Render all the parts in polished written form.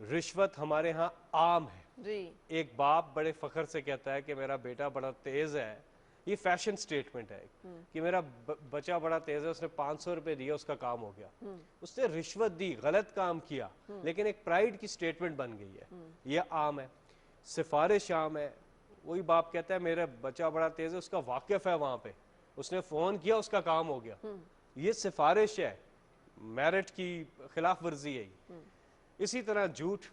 رشوت ہمارے ہاں عام ہے. جی ایک باپ بڑے فخر سے کہتا ہے کہ میرا بیٹا بڑا تیز ہے. یہ فیشن سٹیٹمنٹ ہے کہ میرا بچہ بڑا تیز ہے, اس نے 500 روپے دیا, اس کا کام ہو گیا. اس نے رشوت دی, غلط کام کیا, لیکن ایک پرائیڈ کی سٹیٹمنٹ بن گئی ہے. یہ عام ہے. سفارش عام ہے. وہی باپ کہتا ہے میرا بچہ بڑا تیز ہے, اس کا واقف ہے وہاں پہ, اس نے فون کیا, اس کا کام ہو گیا. یہ سفارش ہے, میرٹ کی خلاف ورزی ہے. اسی طرح جھوٹ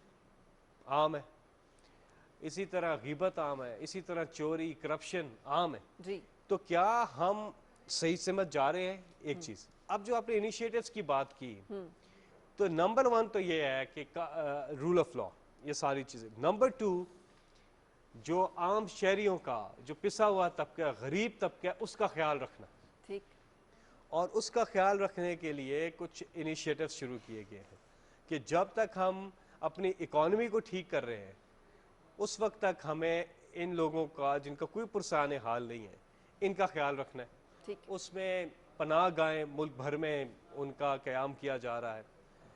عام ہے, اسی طرح غیبت عام ہے, اسی طرح چوری کرپشن عام ہے. جی تو کیا ہم صحیح سمجھ جا رہے ہیں؟ ایک چیز. اب جو آپ نے انیشیٹوز کی بات کی, تو نمبر 1 تو یہ ہے کہ رول آف لا, یہ ساری چیزیں. نمبر 2 جو عام شہریوں کا, جو پسا ہوا طبقہ, غریب طبقہ, اس کا خیال رکھنا. ٹھیک. اور اس کا خیال رکھنے کے لیے کچھ انیشیٹوز شروع کیے گئے ہیں کہ جب تک ہم اپنی اکانومی کو ٹھیک کر رہے ہیں, اس وقت تک ہمیں ان لوگوں کا جن کا کوئی پرسان حال نہیں ہے, ان کا خیال رکھنا ہے. ٹھیک. اس میں پناہ گاہیں ملک بھر میں ان کا قیام کیا جا رہا ہے.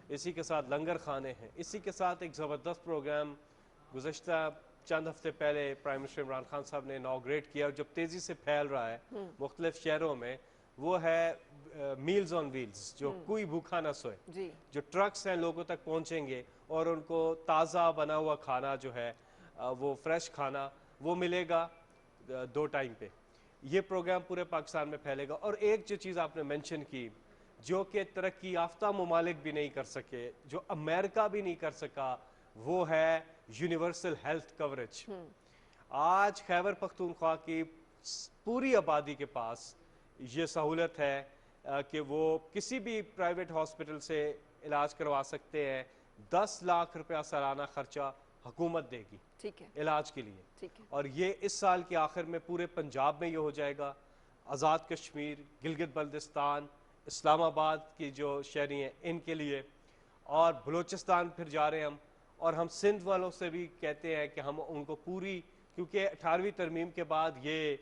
اسی کے ساتھ لنگر خانے ہیں. اسی کے ساتھ ایک زبردست پروگرام گزشتہ چند ہفتے پہلے پرائم منسٹر عمران خان صاحب نے انوگریٹ کیا, اور جب تیزی سے پھیل رہا ہے مختلف شہروں میں, وہ ہے میلز آن ویلز, جو کوئی بھوکا نہ سوئے. جی جو ٹرکس ہیں لوگوں تک پہنچیں گے اور ان کو تازہ بنا ہوا کھانا جو ہے, وہ فریش کھانا وہ ملے گا 2 ٹائم پہ. یہ پروگرام پورے پاکستان میں پھیلے گا. اور ایک جو چیز آپ نے مینشن کی, جو کہ ترقی یافتہ ممالک بھی نہیں کر سکے, جو امریکہ بھی نہیں کر سکا, وہ ہے یونیورسل ہیلتھ کوریج. آج خیبر پختونخوا کی پوری آبادی کے پاس یہ سہولت ہے کہ وہ کسی بھی پرائیویٹ ہاسپٹل سے علاج کروا سکتے ہیں. 10 لاکھ روپیہ سالانہ خرچہ حکومت دے گی ٹھیک ہے. علاج کے لیے. ٹھیک ہے. اور یہ اس سال کے آخر میں پورے پنجاب میں یہ ہو جائے گا. آزاد کشمیر, گلگت بلتستان, اسلام آباد کی جو شہری ہیں ان کے لیے, اور بلوچستان پھر جا رہے ہیں ہم. اور ہم سندھ والوں سے بھی کہتے ہیں کہ ہم ان کو پوری, کیونکہ 18ویں ترمیم کے بعد یہ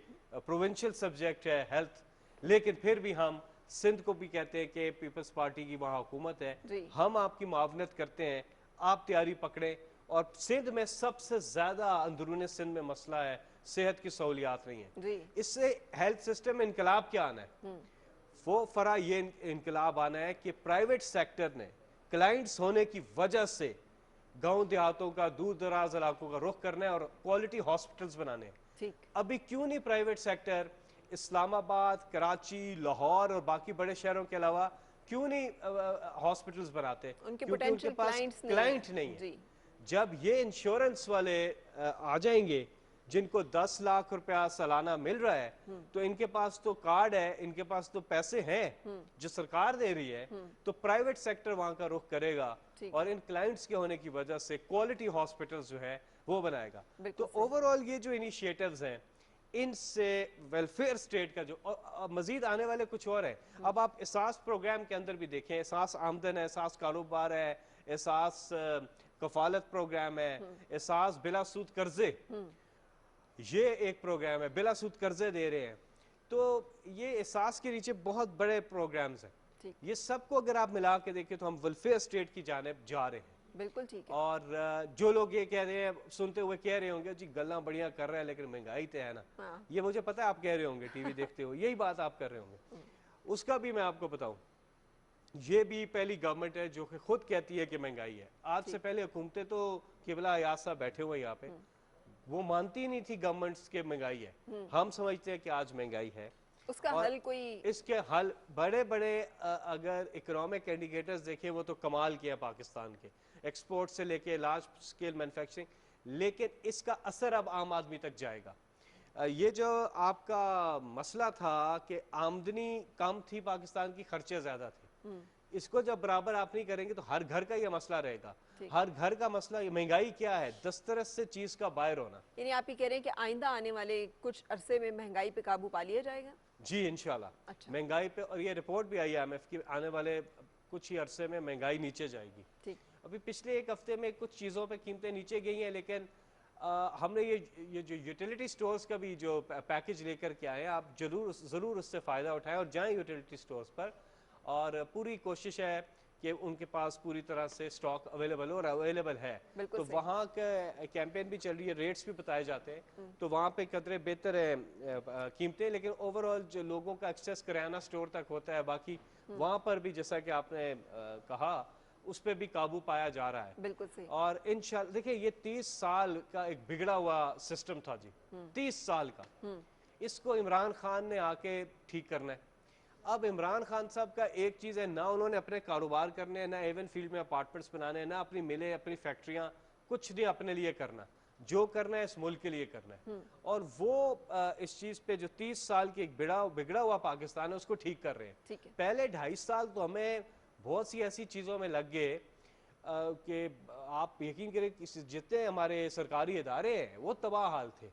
پروونشل سبجیکٹ ہے ہیلتھ, لیکن پھر بھی ہم سندھ کو بھی کہتے ہیں کہ پیپلز پارٹی کی وہاں حکومت ہے, جی ہم آپ کی معاونت کرتے ہیں, آپ تیاری پکڑیں. اور سندھ میں سب سے زیادہ اندرون سندھ میں مسئلہ ہے صحت کی سہولیات نہیں ہیں. جی اس سے ہیلتھ سسٹم میں انقلاب کیا آنا ہے؟ وہ فرا یہ انقلاب آنا ہے کہ پرائیویٹ سیکٹر نے کلائنٹس ہونے کی وجہ سے گاؤں دیہاتوں کا, دور دراز علاقوں کا رخ کرنا ہے اور کوالٹی ہاسپٹلز بنانے ہیں. ٹھیک. ابھی کیوں نہیں پرائیویٹ سیکٹر اسلام آباد, کراچی, لاہور اور باقی بڑے شہروں کے علاوہ کیوں نہیں ہاسپٹلز بناتے؟ ان کے کیونکہ ان کے پوٹینشیل پاس کلائنٹس کلائنٹ نہیں ہے. جی جب یہ انشورنس والے آ جائیں گے جن کو 10 لاکھ روپیہ سالانہ مل رہا ہے, تو ان کے پاس تو کارڈ ہے, ان کے پاس تو پیسے ہیں جو سرکار دے رہی ہے, تو پرائیویٹ سیکٹر وہاں کا رخ کرے گا اور ان کلائنٹس کے ہونے کی وجہ سے کوالٹی ہاسپٹلز جو ہے وہ بنائے گا. تو اوورآل یہ جو انیشیٹوز ہیں, ان سے ویلفیئر سٹیٹ کا جو مزید آنے والے کچھ اور ہیں. اب آپ احساس پروگرام کے اندر بھی دیکھیں, احساس آمدن ہے, احساس کاروبار ہے, احساس کفالت پروگرام ہے, احساس بلا سود قرضے, یہ ایک پروگرام ہے, بلا سود قرضے دے رہے ہیں. تو یہ احساس کے نیچے بہت بڑے پروگرامز ہیں. یہ سب کو اگر آپ ملا کے دیکھیں تو ہم ویلفیئر اسٹیٹ کی جانب جا رہے ہیں. بالکل ٹھیک ہے. اور جو لوگ یہ کہہ رہے ہیں, سنتے ہوئے کہہ رہے ہوں گے جی گلاں بڑیاں کر رہے ہیں لیکن مہنگائی تو ہے نا, یہ مجھے پتا ہے آپ کہہ رہے ہوں گے ٹی وی دیکھتے ہو, یہی بات آپ کر رہے ہوں گے. اس کا بھی میں آپ کو بتاؤں, یہ بھی پہلی گورنمنٹ ہے جو کہ خود کہتی ہے کہ مہنگائی ہے. آج سے پہلے حکومتیں تو قبلہ ایاز صاحب بیٹھے ہوئے یہاں پہ, وہ مانتی نہیں تھی گورنمنٹس کے مہنگائی ہے. ہم سمجھتے ہیں کہ آج مہنگائی ہے. اس کا حل کوئی, اس کے حل بڑے بڑے اگر اکنامک انڈیکیٹرز دیکھیں وہ تو کمال کیا پاکستان کے, ایکسپورٹ سے لے کے لارج اسکیل مینوفیکچرنگ, لیکن اس کا اثر اب عام آدمی تک جائے گا. یہ جو آپ کا مسئلہ تھا کہ آمدنی کم تھی پاکستان کی, خرچے زیادہ تھے, اس کو جب برابر آپ نہیں کریں گے تو ہر گھر کا یہ مسئلہ رہے گا. ہر گھر کا مسئلہ, یہ مہنگائی کیا ہے؟ دسترس سے چیز کا باہر ہونا. یعنی آپ یہ کہہ رہے ہیں کہ آئندہ آنے والے کچھ عرصے میں مہنگائی پہ قابو پا لیا جائے گا؟ جی انشاءاللہ. مہنگائی پہ, اور یہ رپورٹ بھی آئی ہے IMF کی, آنے والے کچھ ہی عرصے میں مہنگائی نیچے جائے گی. ابھی پچھلے ایک ہفتے میں کچھ چیزوں پہ قیمتیں نیچے گئی ہیں, لیکن ہم نے یہ جو یوٹیلیٹی سٹورز کا بھی جو پیکج لے کر کے آئے ہیں, آپ ضرور اس سے فائدہ اٹھائیں اور جائیں یوٹیلیٹی سٹورز پر. اور پوری کوشش ہے کہ ان کے پاس پوری طرح سے سٹاک اویلیبل اور اویلیبل ہے. تو وہاں کا کیمپین بھی چل رہی ہے, ریٹس بھی بتائے جاتے ہیں, تو وہاں پہ قدرے بہتر ہے قیمتیں, لیکن اوورآل جو لوگوں کا ایکسیس کریانہ اسٹور تک ہوتا ہے, باقی وہاں پر بھی جیسا کہ آپ نے کہا اس پہ بھی قابو پایا جا رہا ہے. بالکل صحیح. اور انشاءاللہ دیکھیں یہ 30 سال کا ایک بگڑا ہوا سسٹم تھا جی, 30 سال کا, اس کو عمران خان نے آ کے ٹھیک کرنا ہے. اب عمران خان صاحب کا ایک چیز ہے, نہ انہوں نے اپنے کاروبار کرنے ہیں, نہ ایون فیلڈ میں اپارٹمنٹس بنانے ہیں, نہ اپنی ملیں, اپنی فیکٹریاں, کچھ نہیں اپنے لیے کرنا, جو کرنا ہے اس ملک کے لیے کرنا ہے. اور وہ اس چیز پہ جو 30 سال کی ایک بگڑا ہوا پاکستان ہے اس کو ٹھیک کر رہے ہیں. پہلے 2.5 سال تو ہمیں بہت سی ایسی چیزوں میں لگ گئے کہ آپ یقین کریں جتنے ہمارے سرکاری ادارے ہیں وہ تباہ حال تھے.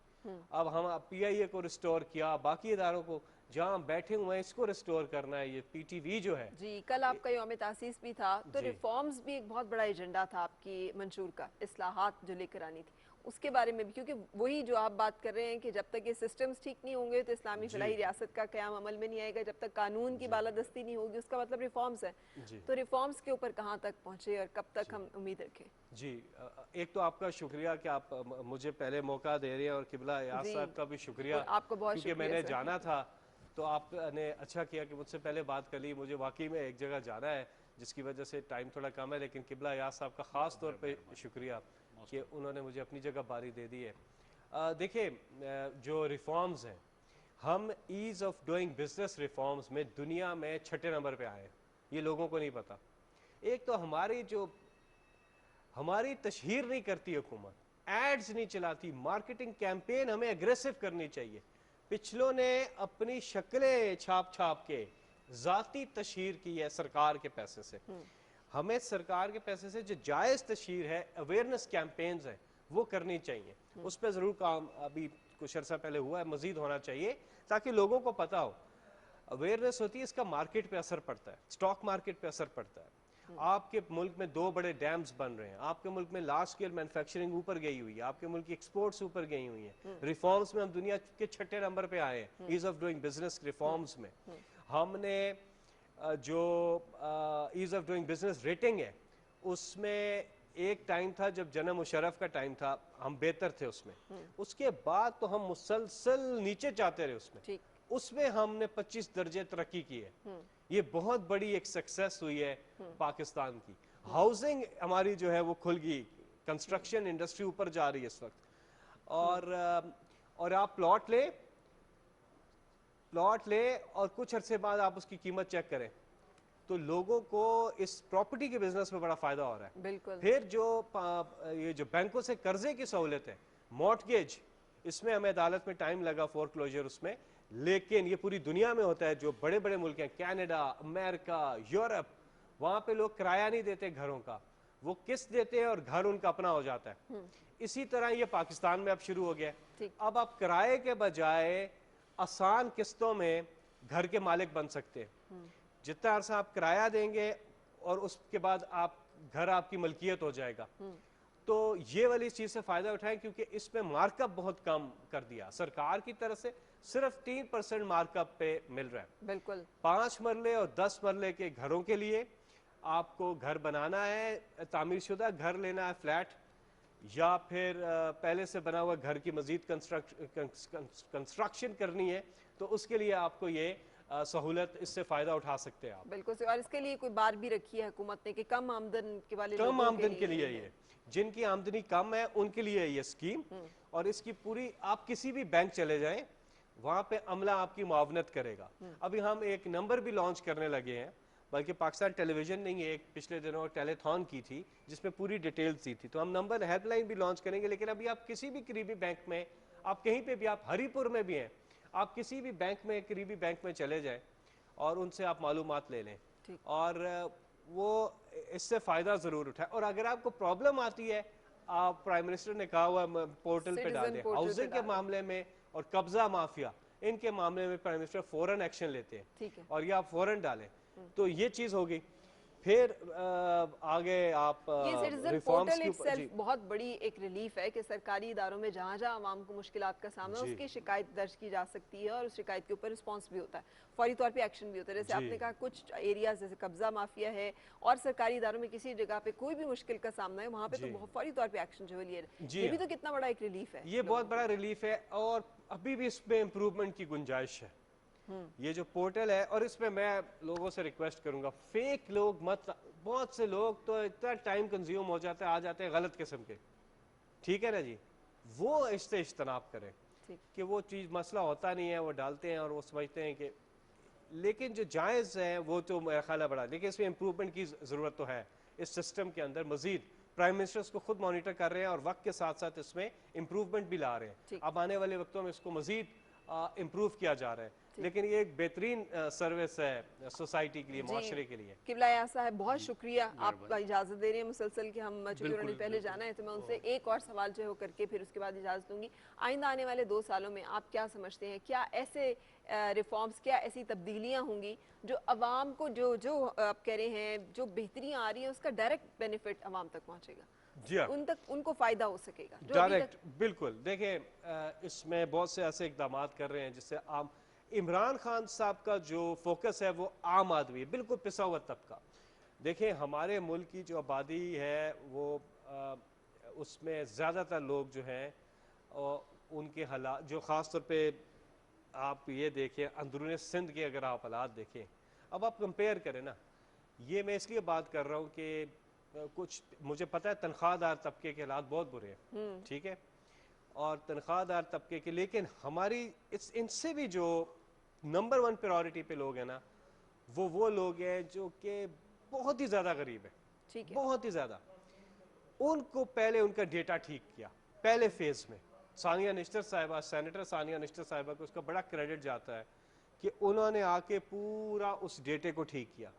اب ہم پی آئی اے کو ریسٹور کیا, باقی اداروں کو جہاں بیٹھے ہوئے ہیں اس کو ریسٹور کرنا ہے. یہ پی ٹی وی جو ہے جی, کل آپ کا یوم تاسیس بھی تھا, تو ریفارمز بھی ایک بہت بڑا ایجنڈا تھا آپ کی منشور کا, اصلاحات جو لے کر آنی تھی, اس کے بارے میں بھی, کیونکہ وہی جو آپ بات کر رہے ہیں کہ جب تک یہ سسٹمز ٹھیک نہیں ہوں گے تو اسلامی فلاحی ریاست کا قیام عمل میں نہیں آئے گا, جب تک قانون کی بالادستی نہیں ہوگی, اس کا مطلب ریفارمز ہے. تو ریفارمز کے اوپر کہاں تک پہنچے اور کب تک ہم امید رکھیں؟ جی, ایک تو آپ کا شکریہ کہ آپ مجھے پہلے موقع دے رہے ہیں, اور قبلہ ایاز صاحب کا بھی شکریہ, آپ کو بہت کیونکہ میں نے جانا تھا تو آپ نے اچھا کیا کہ مجھ سے پہلے بات کر لی. مجھے واقعی میں ایک جگہ جانا ہے جس کی وجہ سے ٹائم تھوڑا کم ہے, لیکن قبلہ ایاز صاحب کا خاص طور پہ شکریہ کہ انہوں نے مجھے اپنی جگہ باری دے دی ہے. دیکھیں جو ریفارمز ہیں, ہم as of doing business reforms میں دنیا میں 6 نمبر پہ آئے ہیں, یہ لوگوں کو نہیں پتا. ایک تو ہماری تشہیر نہیں کرتی حکومت, ایڈز نہیں چلاتی, مارکیٹنگ کیمپین ہمیں اگریسو کرنی چاہیے. پچھلوں نے اپنی شکلیں چھاپ کے ذاتی تشہیر کی ہے سرکار کے پیسے سے. ہمیں سرکار کے پیسے سے جو جائز تشہیر ہے, اویئرنس کیمپینز ہیں, وہ کرنی چاہیے. اس پہ ضرور کام ابھی کچھ عرصہ پہلے ہوا ہے, مزید ہونا چاہیے تاکہ لوگوں کو پتا ہو. اویئرنس ہوتی ہے, اس کا مارکیٹ پہ اثر پڑتا ہے, سٹاک مارکیٹ پہ اثر پڑتا ہے. آپ کے ملک میں 2 بڑے ڈیمز بن رہے ہیں, آپ کے ملک میں لارج اسکیل مینوفیکچرنگ اوپر گئی ہوئی ہے, آپ کے ملک کی ایکسپورٹس اوپر گئی ہوئی ہیں. ریفارمز میں ہم دنیا کے 6 نمبر پہ آئے ہیں as of doing business reforms میں. ہم نے جو as of doing business rating ہے, اس میں ایک ٹائم تھا جب جناب مشرف کا ٹائم تھا, ہم بہتر تھے اس میں. اس کے بعد تو ہم مسلسل نیچے جاتے رہے. اس میں ہم نے 25 درجے ترقی کی ہے. یہ بہت بڑی ایک سکسیس ہوئی ہے پاکستان کی. ہاؤسنگ ہماری جو ہے وہ کھل گئی, کنسٹرکشن انڈسٹری اوپر جا رہی ہے اس وقت. اور آپ پلاٹ لے اور کچھ عرصے بعد آپ اس کی قیمت چیک کریں تو لوگوں کو اس پراپرٹی کے بزنس میں بڑا فائدہ ہو رہا ہے. بالکل. پھر یہ جو بینکوں سے قرضے کی سہولت ہے, مارٹگیج, اس میں ہمیں عدالت میں ٹائم لگا, فور کلوجر اس میں, لیکن یہ پوری دنیا میں ہوتا ہے. جو بڑے بڑے ملک ہیں, کینیڈا, امریکہ, یورپ, وہاں پہ لوگ کرایہ نہیں دیتے گھروں کا, وہ قسط دیتے ہیں اور گھر ان کا اپنا ہو جاتا ہے. اسی طرح یہ پاکستان میں اب شروع ہو گیا ہے. اب آپ کرائے کے بجائے آسان قسطوں میں گھر کے مالک بن سکتے ہیں. جتنا عرصہ آپ کرایہ دیں گے اور اس کے بعد گھر آپ کی ملکیت ہو جائے گا. تو یہ والی چیز سے فائدہ اٹھائیں, کیونکہ اس میں مارک اپ بہت کم کر دیا سرکار کی طرف سے, صرف 3% مارک اپ پہ مل رہا ہے. بالکل. 5 مرلے اور 10 مرلے کے گھروں کے لیے آپ کو گھر بنانا ہے, تعمیر شدہ گھر لینا ہے, فلیٹ, یا پھر پہلے سے بنا ہوا گھر کی مزید کنسٹرکشن کرنی ہے, تو اس کے لیے آپ کو یہ سہولت, اس سے فائدہ اٹھا سکتے ہیں آپ. بالکل. اور اس کے لیے کوئی بار بھی رکھی ہے حکومت نے کہ کم آمدن کے والے کم لوگوں آمدن کے لیے یہ, جن کی آمدنی کم ہے ان کے لیے یہ اسکیم. اور اس کی پوری, آپ کسی بھی بینک چلے جائیں, وہاں پہ عملہ آپ کی معاونت کرے گا. ابھی ہم ایک نمبر بھی لانچ کرنے لگے ہیں, بلکہ پاکستان ٹیلی ویژن نے ایک پچھلے دنوں ٹیلی تھون کی تھی جس میں پوری ڈیٹیلز دی تھی. تو ہم نمبر ہیلپ لائن بھی لانچ کریں گے. لیکن ابھی آپ کسی بھی قریبی بینک میں, آپ کہیں پہ بھی, آپ ہری پور میں بھی ہیں, آپ کسی بھی بینک میں, قریبی بینک میں چلے جائیں اور ان سے آپ معلومات لے لیں, اور وہ اس سے فائدہ ضرور اٹھائے. اور اگر آپ کو پرابلم آتی ہے, آپ پرائم منسٹر نے کہا ہوا پورٹل پہ ڈال دیں. ہاؤسنگ کے معاملے میں اور قبضہ مافیا, ان کے معاملے میں پرائم منسٹر فوراً ایکشن لیتے ہیں, اور یہ آپ فوراً ڈالیں. تو یہ چیز ہوگی. پھر آگے آپ یہ سٹیزن ریفارمز پورٹل کے اٹ اوپر سیلف بہت بڑی ایک ریلیف ہے کہ سرکاری اداروں میں جہاں جہاں عوام کو مشکلات کا سامنا ہے اس جی کی شکایت درج کی جا سکتی ہے اور اس شکایت کے اوپر رسپانس بھی ہوتا ہے، فوری طور پہ ایکشن بھی ہوتا ہے. جیسے آپ جی نے کہا کچھ ایریاز جیسے قبضہ مافیا ہے اور سرکاری اداروں میں کسی جگہ پہ کوئی بھی مشکل کا سامنا ہے وہاں پہ تو جی فوری طور پہ ایکشن جو ہے لیا جائے. جی یہ بھی ہاں، تو کتنا بڑا ایک ریلیف ہے یہ لوگوں بہت بڑا ریلیف ہے اور ابھی بھی اس میں امپروومنٹ کی گنجائش ہے. یہ جو پورٹل ہے، اور اس میں میں لوگوں سے ریکویسٹ کروں گا فیک لوگ مت، بہت سے لوگ تو اتنا ٹائم کنزیوم ہو جاتے ہیں، آ جاتے ہیں غلط قسم کے، ٹھیک ہے نا جی، وہ اس سے اجتناب کریں ٹھیک. کہ وہ چیز مسئلہ ہوتا نہیں ہے، وہ ڈالتے ہیں اور وہ سمجھتے ہیں کہ، لیکن جو جائز ہے وہ تو میرا خیال ہے بڑا، لیکن اس میں امپروومنٹ کی ضرورت تو ہے اس سسٹم کے اندر. مزید پرائم منسٹر اس کو خود مانیٹر کر رہے ہیں اور وقت کے ساتھ ساتھ اس میں امپروومنٹ بھی لا رہے ہیں. ٹھیک. اب آنے والے وقتوں میں اس کو مزید امپروو کیا جا رہا ہے، لیکن یہ ایک بہترین سروس ہے سوسائٹی کے لیے، معاشرے کے لیے. قبلہ یا صاحب بہت شکریہ، آپ کا اجازت دے رہے ہیں مسلسل کہ ہم چونکہ انہوں نے پہلے جانا ہے تو میں ان سے ایک اور سوال جو ہے وہ کر کے پھر اس کے بعد اجازت دوں گی. آئندہ آنے والے 2 سالوں میں آپ کیا سمجھتے ہیں، کیا ایسے ریفارمز، کیا ایسی تبدیلیاں ہوں گی جو عوام کو جو آپ کہہ رہے ہیں جو بہتریاں آ رہی ہیں اس کا ڈائریکٹ بینیفٹ عوام تک پہنچے گا، جی ہاں، ان کو فائدہ ہو سکے گا جو ابھی تک. ڈائریکٹ بالکل. دیکھیں اس میں بہت سے ایسے اقدامات کر رہے ہیں جس سے عام، عمران خان صاحب کا جو فوکس ہے وہ عام آدمی ہے، بالکل پسا ہوا طبقہ. دیکھیں ہمارے ملک کی جو آبادی ہے وہ اس میں زیادہ تر لوگ جو ہیں ان کے حالات جو خاص طور پہ آپ یہ دیکھیں اندرون سندھ کے اگر آپ حالات دیکھیں، اب آپ کمپیئر کریں نا، یہ میں اس لیے بات کر رہا ہوں کہ کچھ مجھے پتہ ہے تنخواہ دار طبقے کے حالات بہت برے ہیں، ٹھیک ہے، اور تنخواہ دار طبقے کے، لیکن ہماری ان سے بھی جو نمبر 1 پریورٹی پہ لوگ ہیں نا، وہ لوگ ہیں جو کہ بہت ہی زیادہ غریب ہیں، ٹھیک ہے. بہت ہی زیادہ. ان کو پہلے ان کا ڈیٹا ٹھیک کیا پہلے فیز میں. ثانیہ نشتر صاحبہ، سینیٹر ثانیہ نشتر صاحبہ کو اس کا بڑا کریڈٹ جاتا ہے کہ انہوں نے آ کے پورا اس ڈیٹے کو ٹھیک کیا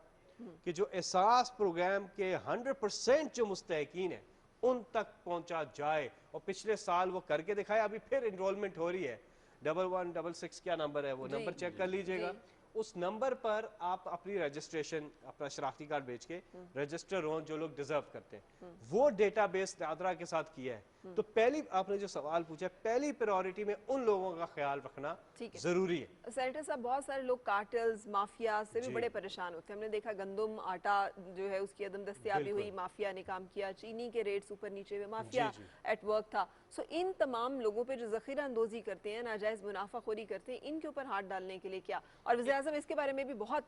کہ جو احساس پروگرام کے 100% جو مستحقین ہیں ان تک پہنچا جائے. اور پچھلے سال وہ کر کے دکھایا، ابھی پھر انرولمنٹ ہو رہی ہے. 1166 کیا نمبر ہے، وہ نمبر چیک کر لیجئے گا. اس نمبر پر آپ اپنی رجسٹریشن، اپنا شناختی کارڈ بیچ کے رجسٹر ہوں جو لوگ ڈیزرو کرتے ہیں. وہ ڈیٹا بیس نادرا کے ساتھ کیا ہے. تو پہلی آپ نے جو سوال پوچھا، پہلی پریورٹی میں ان لوگوں کا خیال رکھنا ضروری ہے. سینیٹر صاحب بہت سارے لوگ کارٹلز، مافیا سے بھی بڑے پریشان ہوتے ہیں. ہم نے دیکھا گندم، آٹا جو ہے اس کی عدم دستیابی ہوئی، مافیا نے کام کیا، چینی کے ریٹس اوپر نیچے ہوئے، مافیا ایٹ ورک تھا. سو ان تمام لوگوں پہ جو ذخیرہ اندوزی کرتے ہیں، ناجائز منافع خوری کرتے ہیں، ان کے اوپر ہاتھ ڈالنے کے لیے کیا؟ اور وزیر اعظم اس کے بارے میں بھی بہت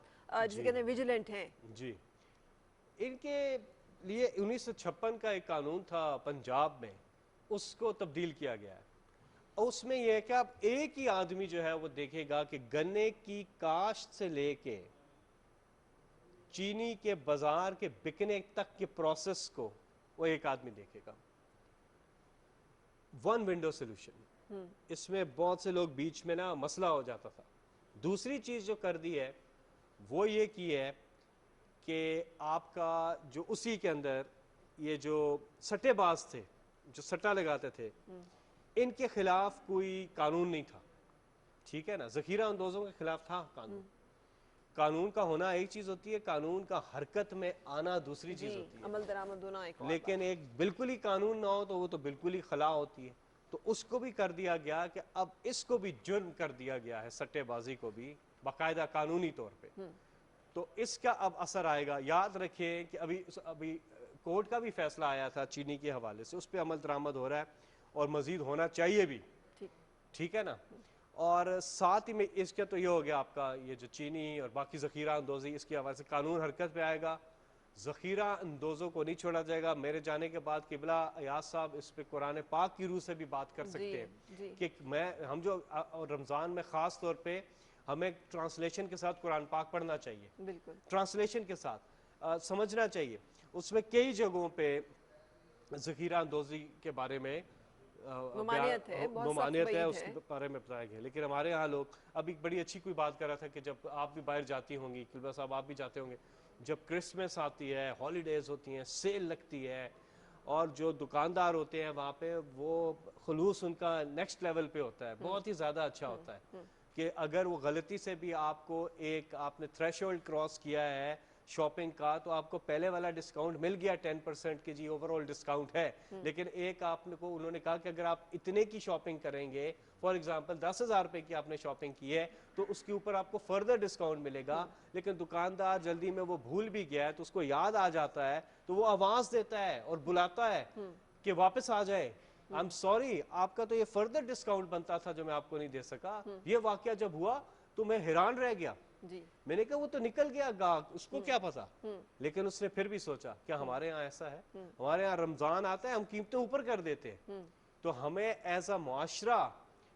جسے کہتے ہیں ویجیلنٹ ہیں. جی، ان کے لیے 1956 کا ایک قانون تھا پنجاب میں، اس کو تبدیل کیا گیا ہے. اس میں یہ ہے کہ اب ایک ہی آدمی جو ہے وہ دیکھے گا کہ گنے کی کاشت سے لے کے چینی کے بازار کے بکنے تک کے پروسیس کو وہ ایک آدمی دیکھے گا. One window solution. اس میں بہت سے لوگ بیچ میں نا مسئلہ ہو جاتا تھا. دوسری چیز جو کر دی ہے وہ یہ کی ہے کہ آپ کا جو اسی کے اندر یہ جو سٹے باز تھے جو سٹا لگاتے تھے ان کے خلاف کوئی قانون نہیں تھا، ٹھیک ہے نا. ذخیرہ اندوزوں کے خلاف تھا قانون. قانون کا ہونا ایک چیز ہوتی ہے، قانون کا حرکت میں آنا دوسری چیز ہوتی ہے. عمل درآمد ہونا ایک اور بات. لیکن ایک بالکل ہی قانون نہ ہو تو وہ تو بالکل ہی خلا ہوتی ہے. تو اس کو بھی کر دیا گیا کہ اب اس کو بھی جرم کر دیا گیا ہے، سٹے بازی کو بھی باقاعدہ قانونی طور پہ. تو اس کا اب اثر آئے گا. یاد رکھیں کہ ابھی کورٹ کا بھی فیصلہ آیا تھا چینی کے حوالے سے، اس پہ عمل درآمد ہو رہا ہے اور مزید ہونا چاہیے بھی، ٹھیک ہے نا. اور ساتھ ہی میں اس کا تو یہ ہو گیا آپ کا یہ جو چینی اور باقی ذخیرہ اندوزی، اس کے حوالے سے قانون حرکت پہ آئے گا. ذخیرہ اندوزوں کو نہیں چھوڑا جائے گا. میرے جانے کے بعد قبلہ ایاز صاحب اس پہ قرآن پاک کی روح سے بھی بات کر سکتے ہیں کہ ہم جو رمضان میں خاص طور پہ ہمیں ٹرانسلیشن کے ساتھ قرآن پاک پڑھنا چاہیے، بالکل ٹرانسلیشن کے ساتھ سمجھنا چاہیے. اس میں کئی جگہوں پہ ذخیرہ اندوزی کے بارے میں ممانعت ہے، بہت سخت ممانعت ہے، وعید اس کے بارے میں بتایا گیا. لیکن ہمارے ہاں لوگ ابھی بڑی اچھی کوئی بات کر رہا تھا کہ جب آپ بھی باہر جاتی ہوں گی، قلبہ صاحب آپ بھی جاتے ہوں گے، جب کرسمس آتی ہے، ہالیڈیز ہوتی ہیں، سیل لگتی ہے اور جو دکاندار ہوتے ہیں وہاں پہ وہ خلوص ان کا نیکسٹ لیول پہ ہوتا ہے، بہت ہی زیادہ اچھا ہوتا ہے کہ اگر وہ غلطی سے بھی آپ کو آپ نے تھریش ہولڈ کراس کیا ہے شاپنگ کا تو آپ کو پہلے والا ڈسکاؤنٹ مل گیا 10% کی جی اوور آل ڈسکاؤنٹ ہے، لیکن ایک آپ کو انہوں نے کہا کہ اگر آپ اتنے کی شاپنگ کریں گے، فار ایگزامپل 10,000 روپے کی آپ نے شاپنگ کی ہے تو اس کے اوپر آپ کو فردر ڈسکاؤنٹ ملے گا، لیکن دکاندار جلدی میں وہ بھول بھی گیا ہے تو اس کو یاد آ جاتا ہے تو وہ آواز دیتا ہے اور بلاتا ہے کہ واپس آ جائے، I'm sorry آپ کا تو یہ فردر ڈسکاؤنٹ بنتا تھا جو میں آپ کو نہیں دے سکا۔ یہ واقعہ جب ہوا تو میں حیران رہ گیا، جی میں نے کہا وہ تو نکل گیا گاہک، اس کو کیا پتا، لیکن اس نے پھر بھی سوچا کیا ہمارے یہاں ایسا ہے، ہمارے یہاں رمضان آتا ہے ہم قیمتیں اوپر کر دیتے ہیں، تو ہمیں ایز اے معاشرہ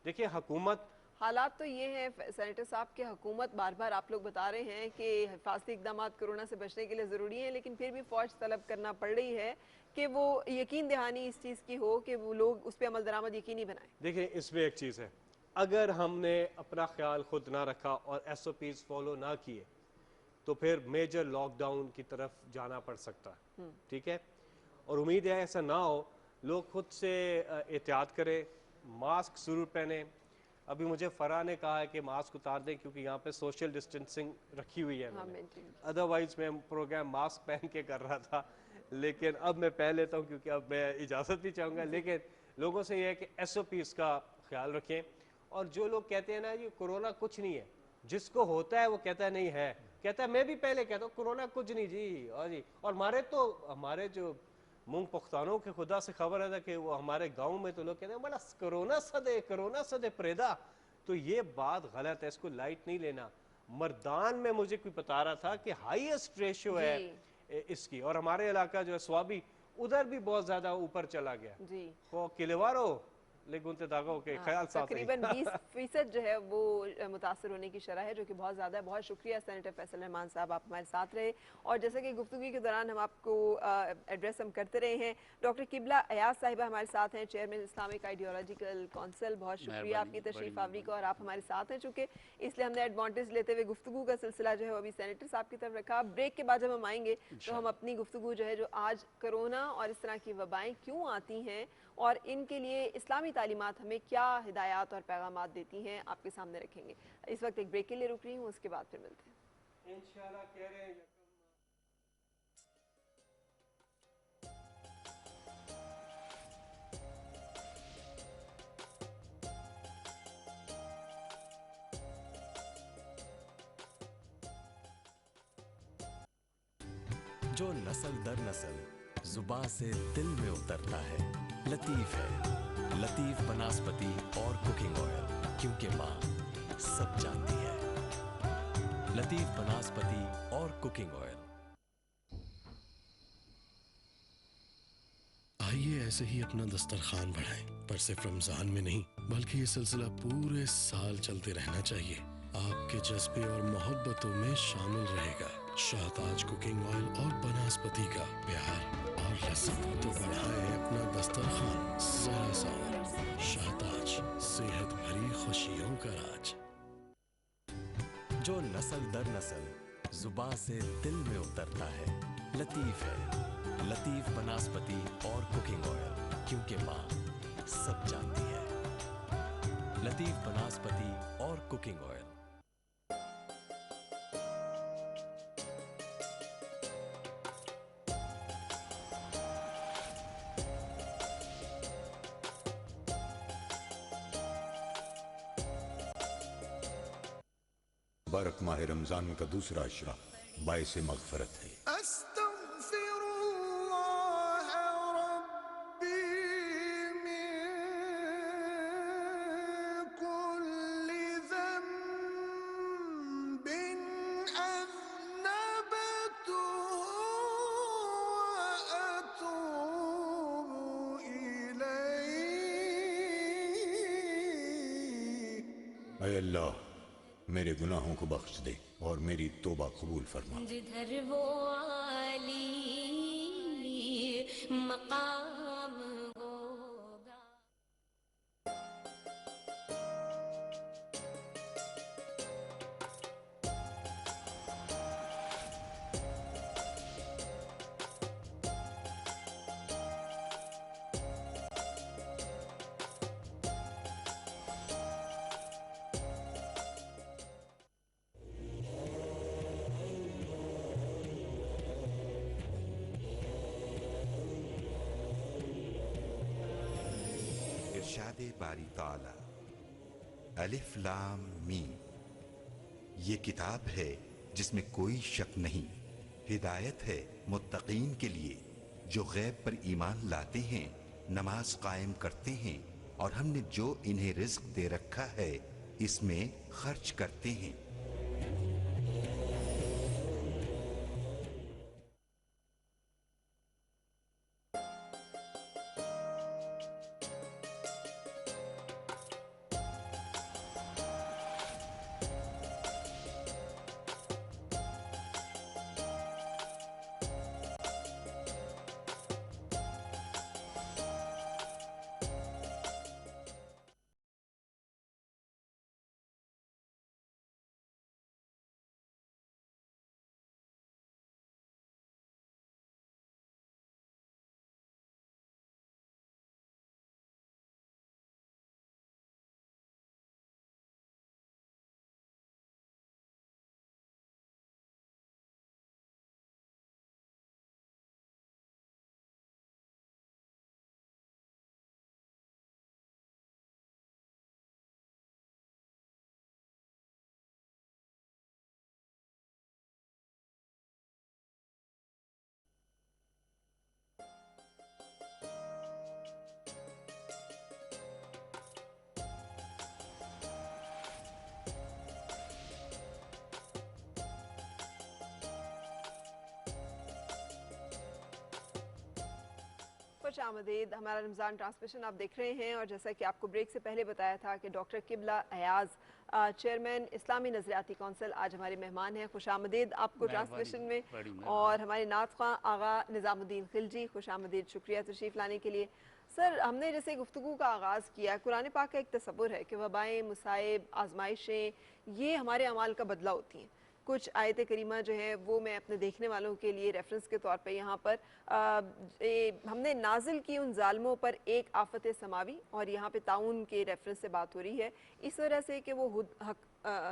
دیکھیں حکومت، حالات تو یہ ہیں سینیٹر صاحب کہ حکومت بار بار آپ لوگ بتا رہے ہیں کہ حفاظتی اقدامات کورونا سے بچنے کے لیے ضروری ہیں، لیکن پھر بھی فوج طلب کرنا پڑ رہی ہے کہ وہ یقین دہانی اس چیز کی ہو کہ وہ لوگ اس پہ عمل درآمد یقینی بنائیں۔ دیکھیں اس میں ایک چیز ہے، اگر ہم نے اپنا خیال خود نہ رکھا اور ایس او پیز فالو نہ کیے تو پھر میجر لاک ڈاؤن کی طرف جانا پڑ سکتا ہے، ٹھیک ہے، اور امید ہے ایسا نہ ہو، لوگ خود سے احتیاط کریں، ماسک ضرور پہنیں۔ ابھی مجھے فرح نے کہا ہے کہ ماسک اتار دیں کیونکہ یہاں پہ سوشل ڈسٹینسنگ رکھی ہوئی ہے میں نے، ادروائز میں پروگرام ماسک پہن کے کر رہا تھا، لیکن اب میں پہن لیتا ہوں کیونکہ اب میں اجازت بھی چاہوں گا، لیکن لوگوں سے یہ ہے کہ ایس او پیز کا خیال رکھیں، اور جو لوگ کہتے ہیں نا یہ کورونا کچھ نہیں ہے، جس کو ہوتا ہے وہ کہتا ہے نہیں ہے، کہتا ہے میں بھی پہلے کہتا ہوں کورونا کچھ نہیں جی، اور ہمارے جو منہ پختانوں کے خدا سے خبر ہے کہ وہ ہمارے گاؤں میں تو لوگ کہتے ہیں بڑا کرونا سدے پریدا، تو یہ بات غلط ہے، اس کو لائٹ نہیں لینا۔ مردان میں مجھے کوئی بتا رہا تھا کہ ہائیسٹ ریشیو ہے اس کی، اور ہمارے علاقہ جو ہے سوابی ادھر بھی بہت زیادہ اوپر چلا گیا، جی وہ کلیوارو لیکن تداغوں کے خیال ساتھ تقریباً 20% جو ہے وہ متاثر ہونے کی شرح ہے، جو کہ بہت زیادہ ہے۔ بہت شکریہ سینیٹر فیصل رحمان صاحب، آپ ہمارے ساتھ رہے، اور جیسا کہ گفتگو کے دوران ہم آپ کو ایڈریس ہم کرتے رہے ہیں، ڈاکٹر قبلہ ایاز صاحبہ ہمارے ساتھ ہیں، چیئرمین اسلامک آئیڈیالوجیکل کونسل۔ بہت شکریہ آپ کی تشریف آوری کا، اور آپ ہمارے ساتھ ہیں چونکہ اس لیے ہم نے ایڈوانٹیج لیتے ہوئے گفتگو کا سلسلہ جو ہے وہ ابھی سینیٹر صاحب کی طرف رکھا۔ بریک کے بعد جب ہم آئیں گے تو ہم اپنی گفتگو جو ہے جو آج کرونا اور اس طرح کی وبائیں کیوں آتی ہیں اور ان کے لیے اسلامی تعلیمات ہمیں کیا ہدایات اور پیغامات دیتی ہیں، آپ کے سامنے رکھیں گے۔ اس وقت ایک بریک کے لیے رک رہی ہوں، اس کے بعد پھر ملتے ہیں۔ انشاءاللہ کہہ رہے ہیں جو نسل در نسل زباں سے دل میں اترتا ہے، لطیف ہے، لطیف بناسپتی اور کوکنگ آئل، کیونکہ ماں سب جانتی ہے۔ لطیف بناسپتی اور کوکنگ آئل۔ آئیے ایسے ہی اپنا دسترخوان بڑھائیں، پر صرف رمضان میں نہیں بلکہ یہ سلسلہ پورے سال چلتے رہنا چاہیے۔ آپ کے جذبے اور محبتوں میں شامل رہے گا شہتاج کوکنگ آئل اور بناسپتی کا پیار اور لذت، تو بڑھائے اپنا دسترخوان ذرا سا اور۔ شہتاج، صحت بھری خوشیوں کا راج۔ جو نسل در نسل زباں سے دل میں اترتا ہے، لطیف ہے، لطیف بناسپتی اور کوکنگ آئل، کیونکہ ماں سب جانتی ہے۔ لطیف بناسپتی اور کوکنگ آئل۔ مبارک ماہ رمضان کا دوسرا عشرہ باعث مغفرت ہے۔ استغفر اللہ ربی من کل ذنب اذنبته واتوب الیہ۔ اے اللہ میرے گناہوں کو بخش دے اور میری توبہ قبول فرما۔ جدھر وہ عالی مقام ہوگا۔ ارشاد باری تعالی الف لام میم، یہ کتاب ہے جس میں کوئی شک نہیں، ہدایت ہے متقین کے لیے جو غیب پر ایمان لاتے ہیں، نماز قائم کرتے ہیں، اور ہم نے جو انہیں رزق دے رکھا ہے اس میں خرچ کرتے ہیں۔ خوش آمدید، ہمارا رمضان ٹرانسمیشن آپ دیکھ رہے ہیں، اور جیسا کہ آپ کو بریک سے پہلے بتایا تھا کہ ڈاکٹر قبلہ ایاز چیئرمین اسلامی نظریاتی کونسل آج ہمارے مہمان ہیں۔ خوش آمدید آپ کو ٹرانسمیشن میں، اور ہمارے نعت خواں آغا نظام الدین خلجی، خوش آمدید، شکریہ تشریف لانے کے لیے۔ سر، ہم نے جیسے گفتگو کا آغاز کیا، قرآن پاک کا ایک تصور ہے کہ وبائیں، مصائب، آزمائشیں یہ ہمارے اعمال کا بدلہ ہوتی ہیں۔ کچھ آیت کریمہ جو ہے وہ میں اپنے دیکھنے والوں کے لیے ریفرنس کے طور پہ یہاں پر ہم نے نازل کی ان ظالموں پر ایک آفت سماوی، اور یہاں پہ تعاون کے ریفرنس سے بات ہو رہی ہے، اس وجہ سے کہ وہ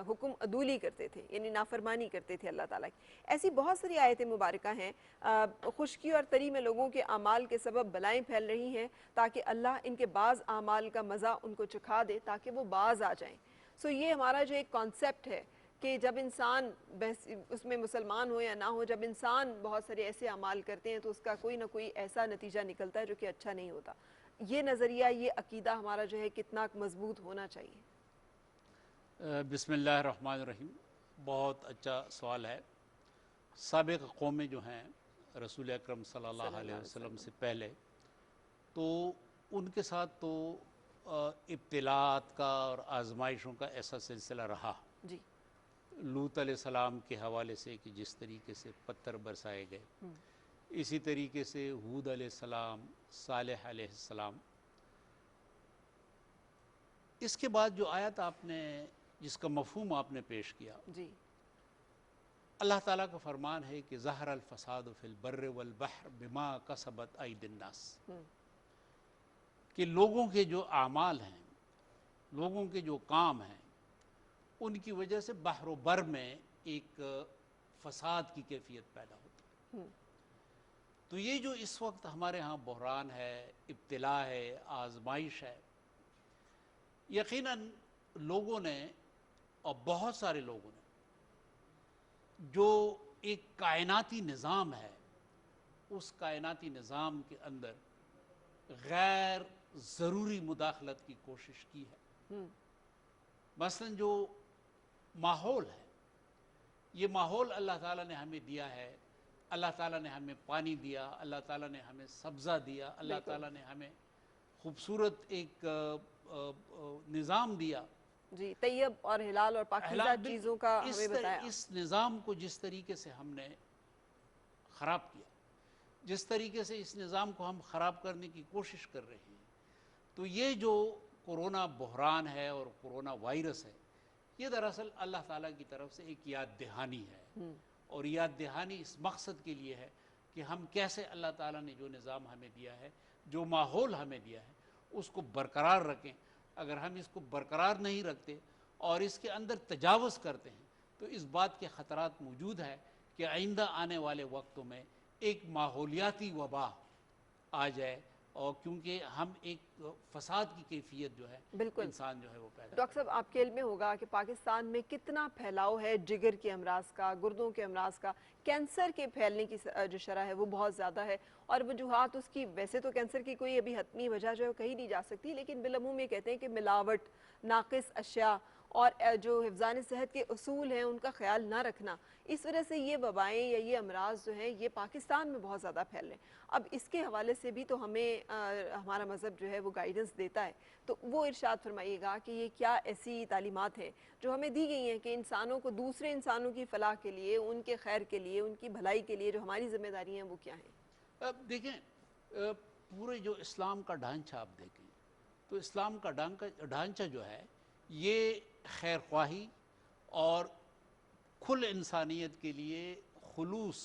حکم عدولی کرتے تھے، یعنی نافرمانی کرتے تھے اللہ تعالیٰ کی۔ ایسی بہت ساری آیت مبارکہ ہیں۔ خشکی اور تری میں لوگوں کے اعمال کے سبب بلائیں پھیل رہی ہیں تاکہ اللہ ان کے بعض اعمال کا مزہ ان کو چکھا دے تاکہ وہ باز آ جائیں۔ سو یہ ہمارا جو ایک کانسیپٹ ہے کہ جب انسان اس میں مسلمان ہو یا نہ ہو، جب انسان بہت سارے ایسے اعمال کرتے ہیں تو اس کا کوئی نہ کوئی ایسا نتیجہ نکلتا ہے جو کہ اچھا نہیں ہوتا۔ یہ نظریہ، یہ عقیدہ ہمارا جو ہے کتنا مضبوط ہونا چاہیے؟ بسم اللہ الرحمن الرحیم، بہت اچھا سوال ہے۔ سابق قومیں جو ہیں رسول اکرم صلی اللہ علیہ وسلم سے پہلے، تو ان کے ساتھ تو ابتلاءات کا اور آزمائشوں کا ایسا سلسلہ رہا۔ جی، لوط علیہ السلام کے حوالے سے کہ جس طریقے سے پتھر برسائے گئے، اسی طریقے سے ہود علیہ السلام، صالح علیہ السلام۔ اس کے بعد جو آیت آپ نے، جس کا مفہوم آپ نے پیش کیا، جی، اللہ تعالیٰ کا فرمان ہے کہ ظہر الفساد فی البر والبحر بما کسبت ایدی الناس، کہ لوگوں کے جو اعمال ہیں، لوگوں کے جو کام ہیں، ان کی وجہ سے بحر و بر میں ایک فساد کی کیفیت پیدا ہوتی ہے۔ تو یہ جو اس وقت ہمارے ہاں بحران ہے، ابتلاء ہے، آزمائش ہے، یقیناً لوگوں نے، اور بہت سارے لوگوں نے، جو ایک کائناتی نظام ہے، اس کائناتی نظام کے اندر غیر ضروری مداخلت کی کوشش کی ہے۔ مثلاً جو ماحول ہے، یہ ماحول اللہ تعالیٰ نے ہمیں دیا ہے، اللہ تعالیٰ نے ہمیں پانی دیا، اللہ تعالیٰ نے ہمیں سبزہ دیا، اللہ تعالیٰ نے ہمیں خوبصورت ایک نظام دیا، جی، طیب اور حلال اور پاکیزہ چیزوں کا ہمیں بتایا۔ اس نظام کو جس طریقے سے ہم نے خراب کیا، جس طریقے سے اس نظام کو ہم خراب کرنے کی کوشش کر رہے ہیں، تو یہ جو کورونا بحران ہے اور کورونا وائرس ہے، یہ دراصل اللہ تعالیٰ کی طرف سے ایک یاد دہانی ہے، اور یاد دہانی اس مقصد کے لیے ہے کہ ہم کیسے اللہ تعالیٰ نے جو نظام ہمیں دیا ہے، جو ماحول ہمیں دیا ہے، اس کو برقرار رکھیں۔ اگر ہم اس کو برقرار نہیں رکھتے اور اس کے اندر تجاوز کرتے ہیں تو اس بات کے خطرات موجود ہے کہ آئندہ آنے والے وقتوں میں ایک ماحولیاتی وبا آ جائے، اور کیونکہ ہم ایک فساد کی کیفیت جو ہے بالکل انسان جو ہے وہ پیدا ڈاکٹر صاحب آپ کے علم میں ہوگا کہ پاکستان میں کتنا پھیلاؤ ہے جگر کے امراض کا، گردوں کے امراض کا، کینسر کے پھیلنے کی جو شرح ہے وہ بہت زیادہ ہے، اور وجوہات اس کی ویسے تو کینسر کی کوئی ابھی حتمی وجہ جو ہے کہی نہیں جا سکتی، لیکن بالعموم یہ کہتے ہیں کہ ملاوٹ، ناقص اشیاء اور جو حفظان صحت کے اصول ہیں ان کا خیال نہ رکھنا، اس وجہ سے یہ وبائیں یا یہ امراض جو ہیں یہ پاکستان میں بہت زیادہ پھیل رہے ہیں۔ اب اس کے حوالے سے بھی تو ہمیں ہمارا مذہب جو ہے وہ گائیڈنس دیتا ہے، تو وہ ارشاد فرمائیے گا کہ یہ کیا ایسی تعلیمات ہیں جو ہمیں دی گئی ہیں کہ انسانوں کو دوسرے انسانوں کی فلاح کے لیے، ان کے خیر کے لیے، ان کی بھلائی کے لیے جو ہماری ذمہ داری ہیں وہ کیا ہیں؟ اب دیکھیں پورے جو اسلام کا ڈھانچہ آپ دیکھیں تو اسلام کا ڈھانچہ جو ہے یہ خیر خواہی اور کھل انسانیت کے لیے خلوص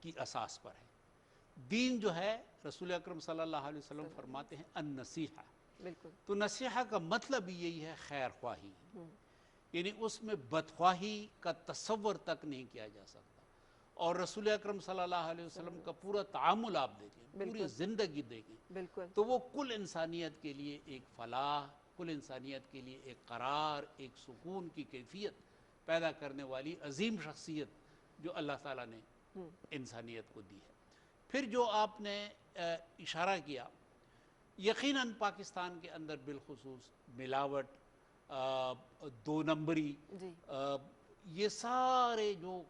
کی اساس پر ہے۔ دین جو ہے رسول اکرم صلی اللہ علیہ وسلم فرماتے ہیں النصیحہ، بالکل تو نصیحہ کا مطلب ہی یہی ہے خیر خواہی، یعنی اس میں بدخواہی کا تصور تک نہیں کیا جا سکتا۔ اور رسول اکرم صلی اللہ علیہ وسلم کا پورا تعامل آپ دیکھیں، پوری زندگی دیکھیں، بالکل تو وہ کل انسانیت کے لیے ایک فلاح، کل انسانیت کے لیے ایک قرار، ایک سکون کی کیفیت پیدا کرنے والی عظیم شخصیت جو اللہ تعالیٰ نے انسانیت کو دی ہے۔ پھر جو آپ نے اشارہ کیا، یقیناً پاکستان کے اندر بالخصوص ملاوٹ، دو نمبری، جی یہ سارے جو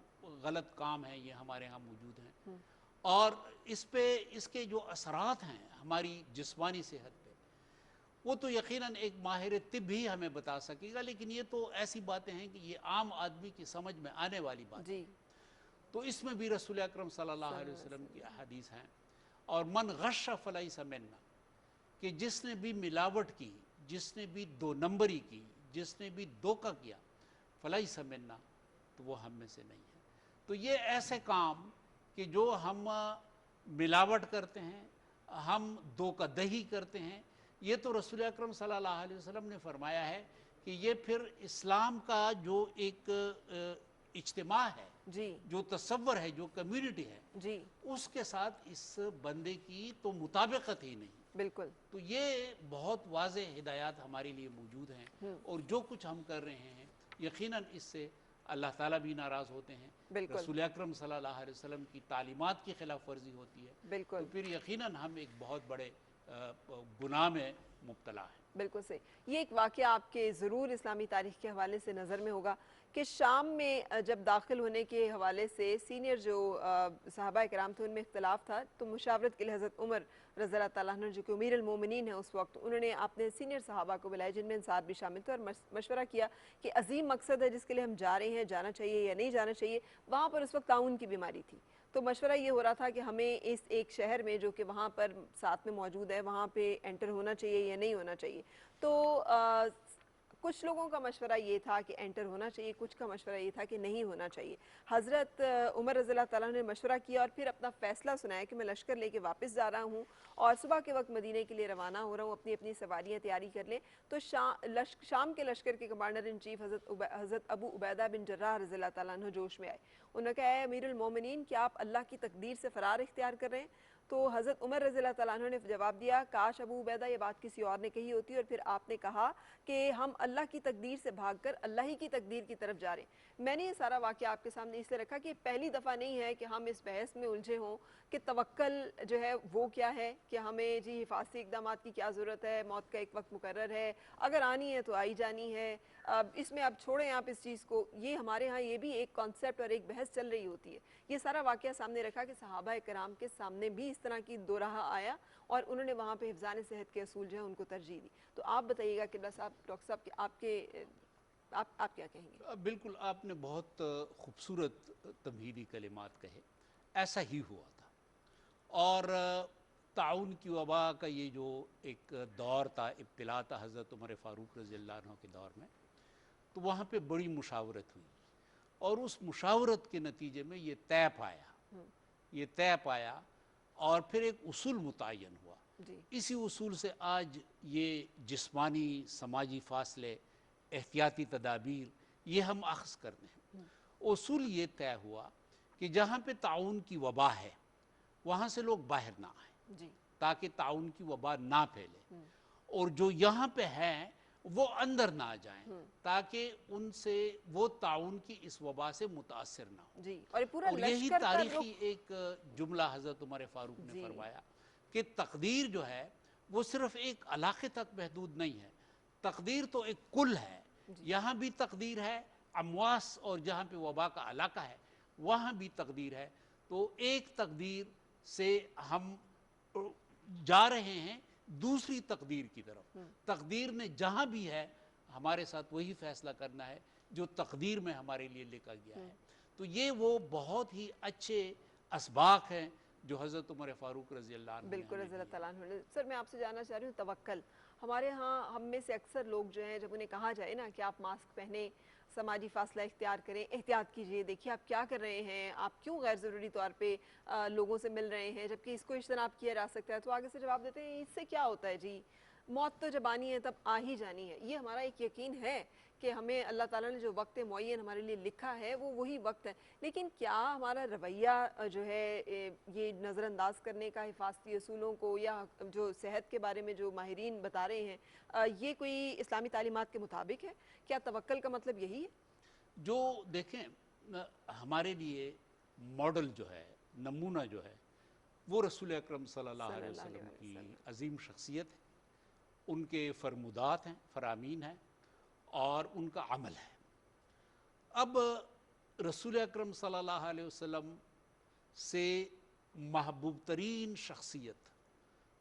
غلط کام ہیں یہ ہمارے ہاں موجود ہیں، اور اس کے جو اثرات ہیں ہماری جسمانی صحت پہ وہ تو یقیناً ایک ماہر طب ہی ہمیں بتا سکے گا، لیکن یہ تو ایسی باتیں ہیں کہ یہ عام آدمی کی سمجھ میں آنے والی بات ہے۔ جی تو اس میں بھی رسول اکرم صلی اللہ علیہ وسلم کی احادیث ہیں، اور من غش فلیس منا، کہ جس نے بھی ملاوٹ کی، جس نے بھی دو نمبری کی، جس نے بھی دھوکہ کیا، فلیس منا، تو وہ ہم میں سے نہیں ہے۔ تو یہ ایسے کام کہ جو ہم ملاوٹ کرتے ہیں، ہم دھوکہ دہی کرتے ہیں، یہ تو رسول اکرم صلی اللہ علیہ وسلم نے فرمایا ہے کہ یہ پھر اسلام کا جو ایک اجتماع ہے، جی جو تصور ہے، جو کمیونٹی ہے، جی اس کے ساتھ اس بندے کی تو مطابقت ہی نہیں۔ بالکل تو یہ بہت واضح ہدایات ہمارے لیے موجود ہیں، اور جو کچھ ہم کر رہے ہیں یقیناً اس سے اللہ تعالیٰ بھی ناراض ہوتے ہیں، بالکل رسول اکرم صلی اللہ علیہ وسلم کی تعلیمات کی خلاف ورزی ہوتی ہے، بالکل تو پھر یقیناً ہم ایک بہت بڑے گناہ میں مبتلا ہیں۔ بالکل صحیح۔ یہ ایک واقعہ آپ کے ضرور اسلامی تاریخ کے حوالے سے نظر میں ہوگا کہ شام میں جب داخل ہونے کے حوالے سے سینئر جو صحابہ کرام تھے ان میں اختلاف تھا، تو مشاورت کے لیے حضرت عمر رضی اللہ تعالیٰ عنہ جو کہ امیر المومنین ہیں اس وقت، انہوں نے اپنے سینئر صحابہ کو بلائے جن میں انصار بھی شامل تھے، اور مشورہ کیا کہ عظیم مقصد ہے جس کے لیے ہم جا رہے ہیں، جانا چاہیے یا نہیں جانا چاہیے۔ وہاں پر اس وقت طاعون کی بیماری تھی، تو مشورہ یہ ہو رہا تھا کہ ہمیں اس ایک شہر میں جو کہ وہاں پر ساتھ میں موجود ہے وہاں پہ انٹر ہونا چاہیے یا نہیں ہونا چاہیے۔ تو کچھ لوگوں کا مشورہ یہ تھا کہ انٹر ہونا چاہیے، کچھ کا مشورہ یہ تھا کہ نہیں ہونا چاہیے۔ حضرت عمر رضی اللہ تعالیٰ نے مشورہ کیا اور پھر اپنا فیصلہ سنایا کہ میں لشکر لے کے واپس جا رہا ہوں اور صبح کے وقت مدینے کے لیے روانہ ہو رہا ہوں، اپنی اپنی سواریاں تیاری کر لیں۔ تو شام کے لشکر کے کمانڈر ان چیف حضرت ابو عبیدہ بن جراح رضی اللہ تعالیٰ عنہ جوش میں آئے، انہوں نے کہا اے امیر المومنین کیا آپ اللہ کی تقدیر سے فرار اختیار کر رہے ہیں؟ تو حضرت عمر رضی اللہ تعالیٰ عنہ نے جواب دیا کاش ابو عبیدہ یہ بات کسی اور نے کہی ہوتی، اور پھر آپ نے کہا کہ ہم اللہ کی تقدیر سے بھاگ کر اللہ ہی کی تقدیر کی طرف جا رہے ہیں۔ میں نے یہ سارا واقعہ آپ کے سامنے اس لیے رکھا کہ پہلی دفعہ نہیں ہے کہ ہم اس بحث میں الجھے ہوں کہ توکل جو ہے وہ کیا ہے، کہ ہمیں جی حفاظتی اقدامات کی کیا ضرورت ہے، موت کا ایک وقت مقرر ہے، اگر آنی ہے تو آئی جانی ہے، اس میں اب چھوڑیں آپ اس چیز کو۔ یہ ہمارے ہاں یہ بھی ایک کانسیپٹ اور ایک بحث چل رہی ہوتی ہے۔ یہ سارا واقعہ سامنے رکھا کہ صحابہ کرام کے سامنے بھی اس طرح کی دو راہ آیا اور انہوں نے وہاں پہ حفظان صحت کے اصول جو ہے ان کو ترجیح دی۔ تو آپ بتائیے گا قبلہ صاحب، ڈاکٹر صاحب کہ آپ کیا کہیں گے؟ بالکل آپ نے بہت خوبصورت تمہیدی کلمات کہے، ایسا ہی ہوا تھا، اور طاعون کی وبا کا یہ جو ایک دور تھا، ابتلا تھا حضرت عمر فاروق رضی اللہ عنہ کے دور میں، تو وہاں پہ بڑی مشاورت ہوئی، اور اس مشاورت کے نتیجے میں یہ طے پایا اور پھر ایک اصول متعین ہوا۔ اسی اصول سے آج یہ جسمانی سماجی فاصلے، احتیاطی تدابیر یہ ہم اخذ کرتے ہیں۔ اصول یہ طے ہوا کہ جہاں پہ طاعون کی وبا ہے وہاں سے لوگ باہر نہ آئیں، تاکہ تعاون کی وبا نہ پھیلے، اور جو یہاں پہ ہیں وہ اندر نہ جائیں تاکہ ان سے وہ تعاون کی اس وبا سے متاثر نہ ہو۔ جی، اور یہ پورا اور یہی لشکر کا تاریخی ایک جملہ حضرت عمر فاروق نے فرمایا کہ تقدیر جو ہے وہ صرف ایک علاقے تک محدود نہیں ہے، تقدیر تو ایک کل ہے، یہاں بھی تقدیر ہے، امواس اور جہاں پہ وبا کا علاقہ ہے وہاں بھی تقدیر ہے، تو ایک تقدیر سے ہم جا رہے ہیں دوسری تقدیر کی طرف۔ تقدیر نے جہاں بھی ہے ہمارے ساتھ وہی فیصلہ کرنا ہے جو تقدیر میں ہمارے لیے لکھا گیا ہے۔ تو یہ وہ بہت ہی اچھے اسباق ہیں جو حضرت عمر فاروق رضی اللہ عنہ بالکل رضی اللہ تعالیٰ عنہ۔ سر میں آپ سے جاننا چاہ رہی ہوں توکل، ہمارے ہاں ہم میں سے اکثر لوگ جو ہیں جب انہیں کہا جائے نا کہ آپ ماسک پہنیں، سماجی فاصلہ اختیار کریں، احتیاط کیجئے، دیکھیے آپ کیا کر رہے ہیں، آپ کیوں غیر ضروری طور پہ لوگوں سے مل رہے ہیں جبکہ اس کو اجتناب کیا جا سکتا ہے، تو آگے سے جواب دیتے ہیں اس سے کیا ہوتا ہے جی، موت تو جب آنی ہے تب آ ہی جانی ہے۔ یہ ہمارا ایک یقین ہے کہ ہمیں اللہ تعالیٰ نے جو وقت معین ہمارے لیے لکھا ہے وہ وہی وقت ہے، لیکن کیا ہمارا رویہ جو ہے یہ نظر انداز کرنے کا حفاظتی اصولوں کو یا جو صحت کے بارے میں جو ماہرین بتا رہے ہیں یہ کوئی اسلامی تعلیمات کے مطابق ہے؟ کیا توکل کا مطلب یہی ہے؟ جو دیکھیں ہمارے لیے ماڈل جو ہے، نمونہ جو ہے، وہ رسول اکرم صلی اللہ علیہ وسلم کی عظیم شخصیت ہے، ان کے فرمودات ہیں، فرامین ہیں، اور ان کا عمل ہے۔ اب رسول اکرم صلی اللہ علیہ وسلم سے محبوب ترین شخصیت،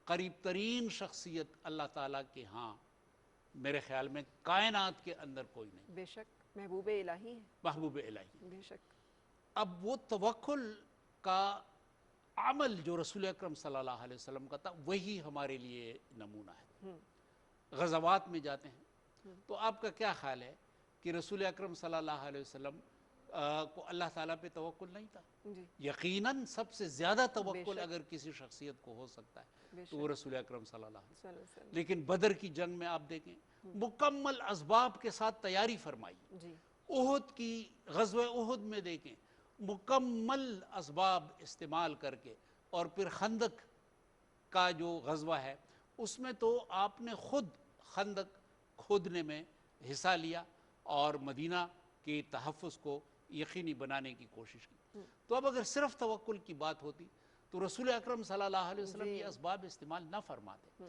قریب ترین شخصیت اللہ تعالیٰ کے ہاں میرے خیال میں کائنات کے اندر کوئی نہیں، بے شک محبوب الہی ہے، محبوب الہی۔ بے شک۔ اب وہ توکل کا عمل جو رسول اکرم صلی اللہ علیہ وسلم کا تھا وہی ہمارے لیے نمونہ ہے۔ غزوات میں جاتے ہیں تو آپ کا کیا خیال ہے کہ رسول اکرم صلی اللہ علیہ وسلم کو اللہ تعالیٰ پہ توکل نہیں تھا؟ یقیناً سب سے زیادہ توکل اگر کسی شخصیت کو ہو سکتا ہے تو وہ رسول اکرم صلی اللہ علیہ وسلم۔ لیکن بدر کی جنگ میں آپ دیکھیں مکمل اسباب کے ساتھ تیاری فرمائی، احد کی غزوہ احد میں دیکھیں مکمل اسباب استعمال کر کے، اور پھر خندق کا جو غزوہ ہے اس میں تو آپ نے خود خندق کھودنے میں حصہ لیا اور مدینہ کے تحفظ کو یقینی بنانے کی کوشش کی۔ تو اب اگر صرف توکل کی بات ہوتی تو رسول اکرم صلی اللہ علیہ وسلم یہ اسباب استعمال نہ فرماتے۔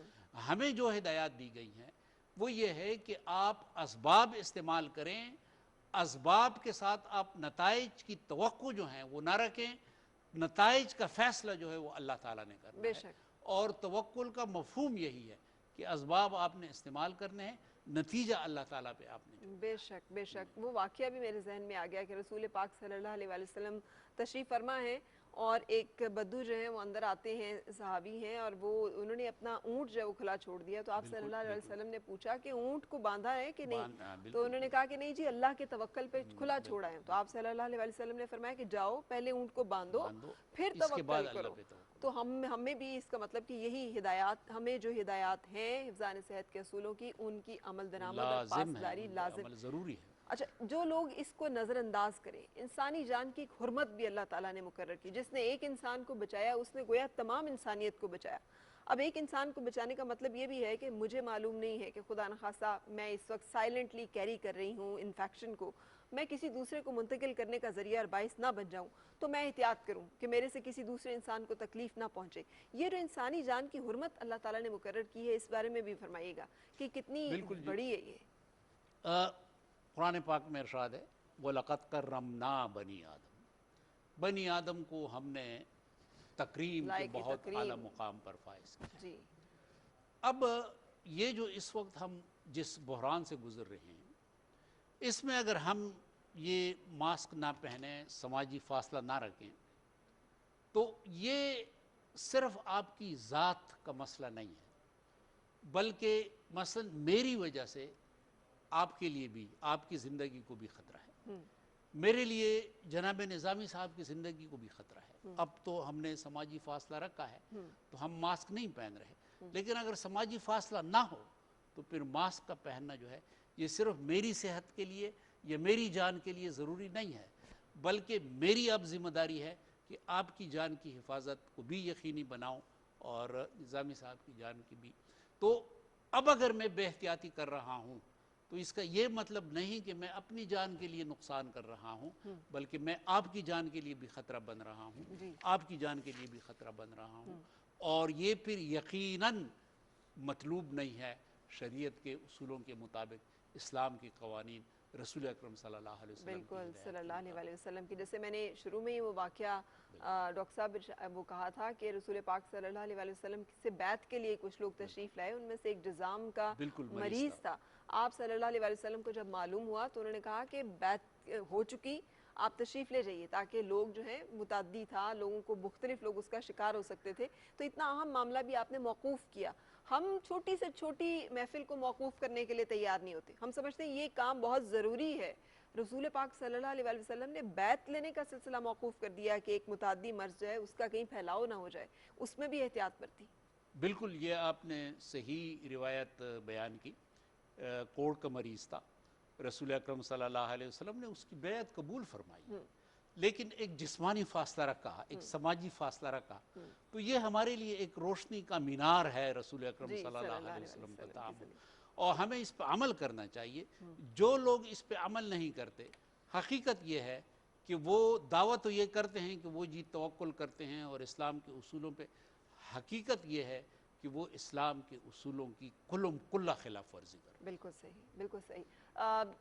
ہمیں جو ہدایات دی گئی ہیں وہ یہ ہے کہ آپ اسباب استعمال کریں، اسباب کے ساتھ آپ نتائج کی توقع جو ہیں وہ نہ رکھیں، نتائج کا فیصلہ جو ہے وہ اللہ تعالیٰ نے کرنا ہے۔ اور توکل کا مفہوم یہی ہے کہ اسباب آپ نے استعمال کرنے ہیں، نتیجہ اللہ تعالیٰ پہ آپ نے۔ بے شک بے شک۔ وہ واقعہ بھی میرے ذہن میں آ گیا کہ رسول پاک صلی اللہ علیہ وسلم تشریف فرما ہے اور ایک بدو جو ہے وہ اندر آتے ہیں، صحابی ہیں، اور وہ انہوں نے اپنا اونٹ جو ہے وہ کھلا چھوڑ دیا، تو آپ صلی اللہ علیہ وسلم نے پوچھا کہ اونٹ کو باندھا ہے کہ نہیں؟ تو انہوں نے کہا کہ نہیں جی اللہ کے توکل پہ کھلا چھوڑا ہے۔ تو آپ صلی اللہ علیہ وسلم نے فرمایا کہ جاؤ پہلے اونٹ کو باندھو پھر توکل کرو۔ تو ہمیں بھی اس کا مطلب کہ یہی ہدایات، ہمیں جو ہدایات ہیں حفظان صحت کے اصولوں کی، ان کی عمل درآمد اور پاسداری لازم ضروری ہے۔ اچھا، جو لوگ اس کو نظر انداز کریں، انسانی جان کی ایک حرمت بھی اللہ تعالیٰ نے مقرر کی، جس نے ایک انسان کو بچایا اس نے گویا تمام انسانیت کو بچایا۔ اب ایک انسان کو بچانے کا مطلب یہ بھی ہے کہ مجھے معلوم نہیں ہے کہ خدا نخواستہ میں اس وقت سائلنٹلی کیری کر رہی ہوں انفیکشن کو، میں کسی دوسرے کو منتقل کرنے کا ذریعہ اور باعث نہ بن جاؤں، تو میں احتیاط کروں کہ میرے سے کسی دوسرے انسان کو تکلیف نہ پہنچے۔ یہ جو انسانی جان کی حرمت اللہ تعالیٰ نے مقرر کی ہے، اس بارے میں بھی فرمائیے گا کہ کتنی بڑی ہے یہ۔ قرآن پاک میں ارشاد ہے وَلَقَدْ كَرَّمْنَا بَنِي آدم، بنی آدم کو ہم نے تکریم کے بہت اعلیٰ مقام پر فائز کیا۔ اب یہ جو اس وقت ہم جس بحران سے گزر رہے ہیں اس میں اگر ہم یہ ماسک نہ پہنیں، سماجی فاصلہ نہ رکھیں، تو یہ صرف آپ کی ذات کا مسئلہ نہیں ہے، بلکہ مثلا میری وجہ سے آپ کے لیے بھی، آپ کی زندگی کو بھی خطرہ ہے، میرے لیے جناب نظامی صاحب کی زندگی کو بھی خطرہ ہے۔ اب تو ہم نے سماجی فاصلہ رکھا ہے تو ہم ماسک نہیں پہن رہے، لیکن اگر سماجی فاصلہ نہ ہو تو پھر ماسک کا پہننا جو ہے یہ صرف میری صحت کے لیے یا میری جان کے لیے ضروری نہیں ہے، بلکہ میری اب ذمہ داری ہے کہ آپ کی جان کی حفاظت کو بھی یقینی بناؤں اور نظامی صاحب کی جان کی بھی. تو اب اگر میں بے احتیاطی کر رہا ہوں تو اس کا یہ مطلب نہیں کہ میں اپنی جان کے لیے نقصان کر رہا ہوں، بلکہ میں آپ کی جان کے لیے بھی خطرہ بن رہا ہوں، آپ کی جان کے لیے بھی خطرہ بن رہا ہوں. اور یہ پھر یقیناً مطلوب نہیں ہے. شریعت کے اصولوں کے مطابق اسلام کی قوانین، رسول اکرم صلی اللہ علیہ وسلم کی بالکل ہدایت صلی کے اللہ علیہ وسلم کی. جیسے میں نے شروع میں ہی وہ واقعہ ڈاکٹر صاحب وہ کہا تھا کہ رسول پاک صلی اللہ علیہ وسلم سے بیعت کے لیے کچھ لوگ تشریف لائے، ان میں سے ایک جزام کا بالکل مریض تھا. آپ صلی اللہ علیہ وسلم کو جب معلوم ہوا تو انہوں نے کہا کہ بیعت ہو چکی، آپ تشریف لے جائیے، تاکہ لوگ جو ہیں متعدی تھا، لوگوں کو مختلف لوگ اس کا شکار ہو سکتے تھے. تو اتنا اہم معاملہ بھی آپ نے موقوف کیا. ہم چھوٹی سے چھوٹی محفل کو موقوف کرنے کے لیے تیار نہیں ہوتے. ہم سمجھتے ہیں یہ کام بہت ضروری ہے. رسول پاک صلی اللہ علیہ وسلم نے بیعت لینے کا سلسلہ موقوف کر دیا کہ ایک متعدی مرض جو ہے اس کا کہیں پھیلاؤ نہ ہو جائے، اس میں بھی احتیاط برتی. بالکل یہ آپ نے صحیح روایت بیان کی. کوڑ کا مریض تھا، رسول اکرم صلی اللہ علیہ وسلم نے اس کی بیعت قبول فرمائی، لیکن ایک جسمانی فاصلہ رکھا، ایک سماجی فاصلہ رکھا. تو یہ ہمارے لیے ایک روشنی کا مینار ہے رسول اکرم صلی اللہ علیہ وسلم کا تعامل، اور ہمیں اس پہ عمل کرنا چاہیے. جو لوگ اس پہ عمل نہیں کرتے، حقیقت یہ ہے کہ وہ دعویٰ تو یہ کرتے ہیں کہ وہ جی توکل کرتے ہیں اور اسلام کے اصولوں پہ، حقیقت یہ ہے کہ وہ اسلام کے اصولوں کی کلہ خلاف ورزی کرتے ہیں. بالکل صحیح، بالکل صحیح.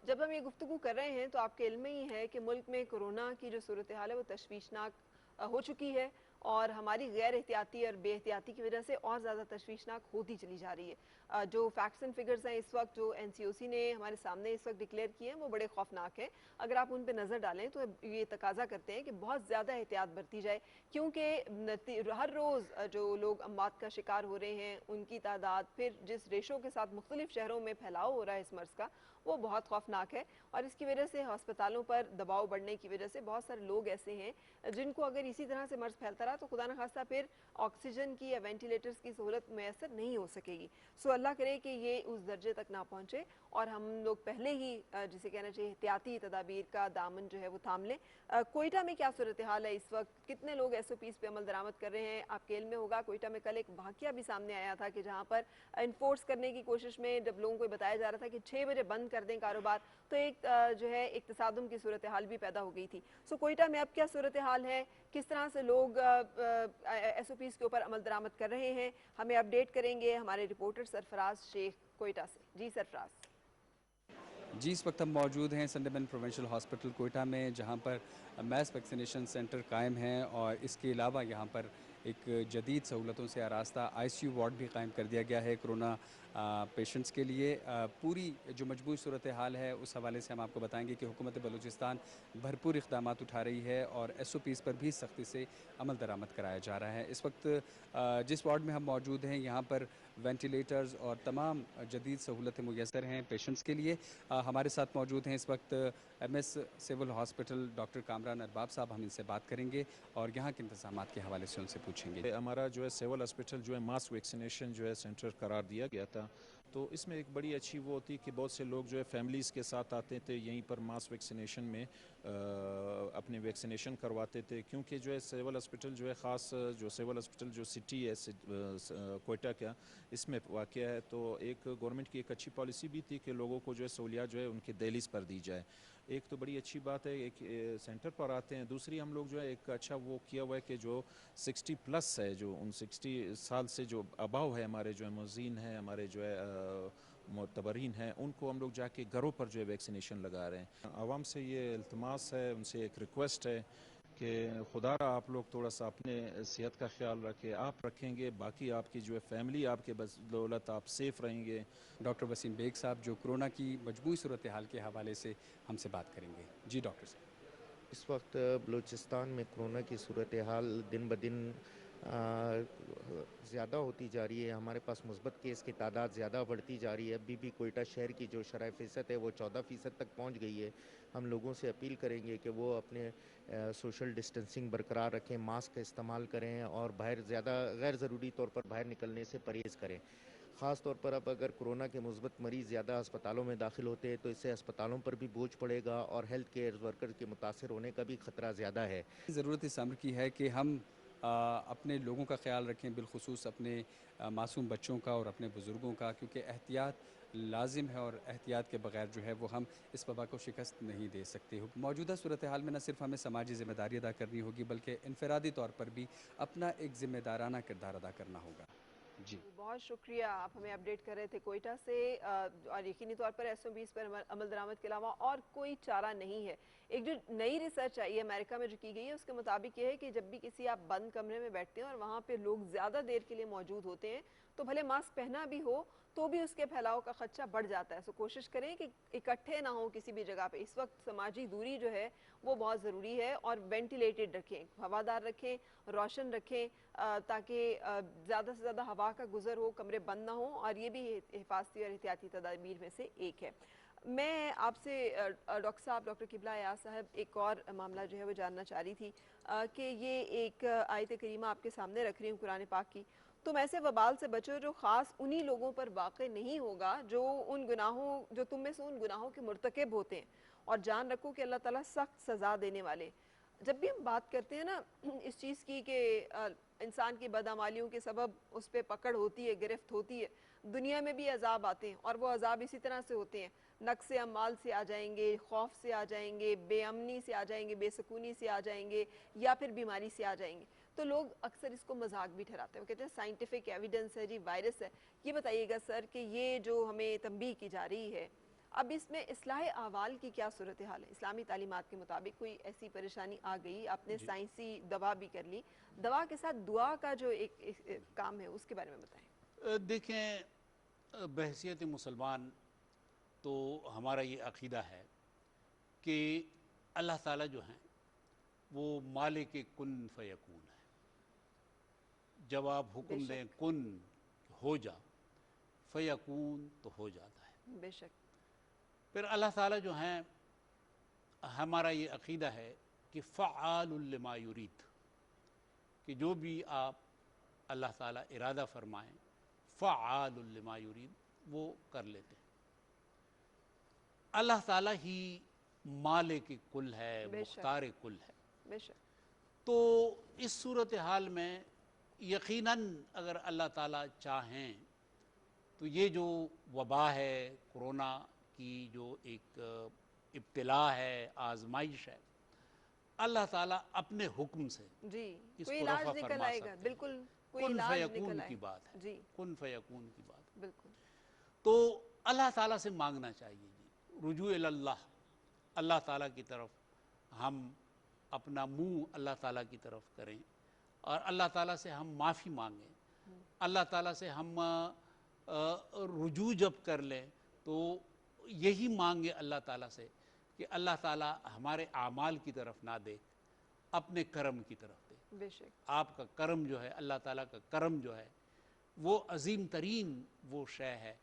جب ہم یہ گفتگو کر رہے ہیں تو آپ کے علم میں ہی ہے کہ ملک میں کورونا کی جو صورتحال ہے وہ تشویشناک ہو چکی ہے، اور ہماری غیر احتیاطی اور بے احتیاطی کی وجہ سے اور زیادہ تشویشناک ہوتی چلی جا رہی ہے. جو فیکٹس اینڈ فگرز ہیں اس وقت، جو NCOC نے ہمارے سامنے اس وقت ڈکلیئر کیے ہیں، وہ بڑے خوفناک ہیں. اگر آپ ان پہ نظر ڈالیں تو یہ تقاضا کرتے ہیں کہ بہت زیادہ احتیاط برتی جائے، کیونکہ ہر روز جو لوگ اموات کا شکار ہو رہے ہیں ان کی تعداد، پھر جس ریشو کے ساتھ مختلف شہروں میں پھیلاؤ ہو رہا ہے اس مرض کا، وہ بہت خوفناک ہے. اور اس کی وجہ سے ہسپتالوں پر دباؤ بڑھنے کی وجہ سے بہت سارے لوگ ایسے ہیں جن کو اگر اسی طرح سے مرض پھیلتا رہا تو خدا نخواستہ پھر آکسیجن کی یا وینٹیلیٹرز کی سہولت میسر نہیں ہو سکے گی. سو اللہ کرے کہ یہ اس درجے تک نہ پہنچے اور ہم لوگ پہلے ہی جسے کہنا چاہیے احتیاطی تدابیر کا دامن جو ہے وہ تھام لیں. کوئٹہ میں کیا صورتحال ہے اس وقت؟ کتنے لوگ SOPs پہ عمل درآمد کر رہے ہیں؟ آپ کے علم میں ہوگا کوئٹہ میں کل ایک واقعہ بھی سامنے آیا تھا کہ جہاں پر انفورس کرنے کی کوشش میں جب لوگوں کو بتایا جا رہا تھا کہ 6 بجے بند کر دیں کاروبار، تو ایک جو ہے ایک تصادم کی صورتحال بھی پیدا ہو گئی تھی. سو کوئٹہ میں اب کیا صورتحال ہے؟ کس طرح سے لوگ SOPs کے اوپر عمل درآمد کر رہے ہیں؟ ہمیں اپڈیٹ کریں گے ہمارے رپورٹر سرفراز شیخ کوئٹہ سے. جی سرفراز. جی اس وقت ہم موجود ہیں سنڈے بین پروونشل ہاسپٹل کوئٹہ میں، جہاں پر میس ویکسینیشن سینٹر قائم ہیں، اور اس کے علاوہ یہاں پر ایک جدید سہولتوں سے آراستہ ICU وارڈ بھی قائم کر دیا گیا ہے کرونا پیشنٹس کے لیے. پوری جو مجموعی صورتحال ہے اس حوالے سے ہم آپ کو بتائیں گے کہ حکومت بلوچستان بھرپور اقدامات اٹھا رہی ہے اور SOPs پر بھی سختی سے عمل درآمد کرایا جا رہا ہے. اس وقت جس وارڈ میں ہم موجود ہیں یہاں پر وینٹیلیٹرز اور تمام جدید سہولتیں میسر ہیں پیشنٹس کے لیے. ہمارے ساتھ موجود ہیں اس وقت MS civil hospital doctor Kamran Arbab sahib, ہم ان سے بات کریں گے اور یہاں کے انتظامات کے حوالے سے ان سے پوچھیں گے. ہمارا جو ہے سول ہاسپٹل جو ہے ماس ویکسینیشن جو ہے سینٹر قرار دیا گیا تھا، تو اس میں ایک بڑی اچھی وہ ہوتی کہ بہت سے لوگ جو ہے فیملیز کے ساتھ آتے تھے یہیں پر ماس ویکسینیشن میں اپنے ویکسینیشن کرواتے تھے، کیونکہ جو ہے سول ہاسپٹل جو ہے خاص جو سول ہاسپٹل جو سٹی ہے کوئٹہ کا اس میں واقع ہے، تو ایک گورنمنٹ کی ایک اچھی پالیسی بھی تھی کہ لوگوں کو جو ہے سہولیات جو ہے ان کے دہلیز پر دی جائے. ایک تو بڑی اچھی بات ہے ایک سینٹر پر آتے ہیں. دوسری ہم لوگ جو ہے ایک اچھا وہ کیا ہوا ہے کہ جو 60+ ہے، جو ان 60 سال سے جو اباؤ ہے ہمارے جو ہے موذین ہیں، ہمارے جو ہے معتبرین ہیں، ان کو ہم لوگ جا کے گھروں پر جو ہے ویکسینیشن لگا رہے ہیں. عوام سے یہ التماس ہے، ان سے ایک ریکویسٹ ہے کہ خدا را آپ لوگ تھوڑا سا اپنے صحت کا خیال رکھیں. آپ رکھیں گے باقی آپ کی جو ہے فیملی آپ کے بدولت آپ سیف رہیں گے. ڈاکٹر وسیم بیگ صاحب جو کرونا کی مجموعی صورتحال کے حوالے سے ہم سے بات کریں گے. جی ڈاکٹر صاحب. اس وقت بلوچستان میں کرونا کی صورتحال دن بدن زیادہ ہوتی جا رہی ہے. ہمارے پاس مثبت کیس کی تعداد زیادہ بڑھتی جا رہی ہے. ابھی بھی کوئٹہ شہر کی جو شرح فیصد ہے وہ 14% تک پہنچ گئی ہے. ہم لوگوں سے اپیل کریں گے کہ وہ اپنے سوشل ڈسٹنسنگ برقرار رکھیں، ماسک کا استعمال کریں اور باہر زیادہ غیر ضروری طور پر باہر نکلنے سے پرہیز کریں. خاص طور پر اب اگر کرونا کے مثبت مریض زیادہ ہسپتالوں میں داخل ہوتے ہیں تو اس سے ہسپتالوں پر بھی بوجھ پڑے گا اور ہیلتھ کیئر ورکر کے متاثر ہونے کا بھی خطرہ زیادہ ہے. ضرورت اس امر کی ہے کہ ہم اپنے لوگوں کا خیال رکھیں، بالخصوص اپنے معصوم بچوں کا اور اپنے بزرگوں کا، کیونکہ احتیاط لازم ہے اور احتیاط کے بغیر جو ہے وہ ہم اس وبا کو شکست نہیں دے سکتے. موجودہ صورتحال میں نہ صرف ہمیں سماجی ذمہ داری ادا کرنی ہوگی بلکہ انفرادی طور پر بھی اپنا ایک ذمہ دارانہ کردار ادا کرنا ہوگا. جی بہت شکریہ، آپ ہمیں اپڈیٹ کر رہے تھے کوئٹہ سے. اور یقینی طور پر SOPs پر عمل درآمد کے علاوہ اور کوئی چارہ نہیں ہے. ایک جو نئی ریسرچ آئی ہے امریکہ میں جو کی گئی ہے اس کے مطابق یہ ہے کہ جب بھی کسی آپ بند کمرے میں بیٹھتے ہیں اور وہاں پہ لوگ زیادہ دیر کے لیے موجود ہوتے ہیں تو بھلے ماسک پہنا بھی ہو تو بھی اس کے پھیلاؤ کا خدشہ بڑھ جاتا ہے. سو کوشش کریں کہ اکٹھے نہ ہوں کسی بھی جگہ پہ. اس وقت سماجی دوری جو ہے وہ بہت ضروری ہے اور وینٹیلیٹڈ رکھیں، ہوادار رکھیں، روشن رکھیں تاکہ زیادہ سے زیادہ ہوا کا گزر ہو، کمرے بند نہ ہوں، اور یہ بھی حفاظتی اور احتیاطی تدابیر میں سے ایک ہے. میں آپ سے ڈاکٹر صاحب، ڈاکٹر قبلہ ایاز صاحب، ایک اور معاملہ جو ہے وہ جاننا چاہ رہی تھی کہ یہ ایک آیت کریمہ آپ کے سامنے رکھ رہی ہوں قرآن پاک کی. تم ایسے وبال سے بچو جو خاص انہی لوگوں پر واقع نہیں ہوگا جو تم میں سے ان گناہوں کے مرتکب ہوتے ہیں، اور جان رکھو کہ اللہ تعالیٰ سخت سزا دینے والے. جب بھی ہم بات کرتے ہیں نا اس چیز کی کہ انسان کی بدعمالیوں کے سبب اس پہ پکڑ ہوتی ہے، گرفت ہوتی ہے، دنیا میں بھی عذاب آتے ہیں اور وہ عذاب اسی طرح سے ہوتے ہیں. نقص اعمال سے آ جائیں گے، خوف سے آ جائیں گے، بے امنی سے آ جائیں گے، بے سکونی سے آ جائیں گے، یا پھر بیماری سے آ جائیں گے. تو لوگ اکثر اس کو مذاق بھی ٹھہراتے ہیں، وہ کہتے ہیں سائنٹیفک ایویڈنس ہے جی، وائرس ہے. یہ بتائیے گا سر کہ یہ جو ہمیں تنبیہ کی جا رہی ہے اب اس میں اصلاح احوال کی کیا صورتحال ہے؟ اسلامی تعلیمات کے مطابق کوئی ایسی پریشانی آ گئی، آپ نے سائنسی دوا بھی کر لی، دوا کے ساتھ دعا کا جو ایک کام ہے اس کے بارے میں بتائیں. دیکھیں، بحیثیت مسلمان تو ہمارا یہ عقیدہ ہے کہ اللہ تعالیٰ جو ہیں وہ مالک کن فیکون ہے. جب آپ حکم دیں کن ہو جا، فیکون تو ہو جاتا ہے. بے شک. پھر اللہ تعالیٰ جو ہیں، ہمارا یہ عقیدہ ہے کہ فعال لما یرید، کہ جو بھی آپ اللہ تعالیٰ ارادہ فرمائیں فعال لما یرید وہ کر لیتے ہیں. اللہ تعالیٰ ہی مالک کل ہے، مختار کل ہے. بے شک. تو اس صورتحال میں یقیناً اگر اللہ تعالیٰ چاہیں تو یہ جو وبا ہے، کرونا کی جو ایک ابتلا ہے، آزمائش ہے، اللہ تعالیٰ اپنے حکم سے اس کو رفع فرما سکتے ہیں. بالکل کن فیکون کی بات ہے. جی کن فیکون کی بات ہے. بالکل. تو اللہ تعالیٰ سے مانگنا چاہیے جی، رجوع اللہ، اللہ تعالیٰ کی طرف ہم اپنا منہ اللہ تعالیٰ کی طرف کریں اور اللہ تعالیٰ سے ہم معافی مانگیں. اللہ تعالیٰ سے ہم رجوع جب کر لیں تو یہی مانگے اللہ تعالیٰ سے کہ اللہ تعالیٰ ہمارے اعمال کی طرف نہ دے، اپنے کرم کی طرف دے. بے شک. آپ کا کرم جو ہے، اللہ تعالیٰ کا کرم جو ہے وہ عظیم ترین وہ شے ہے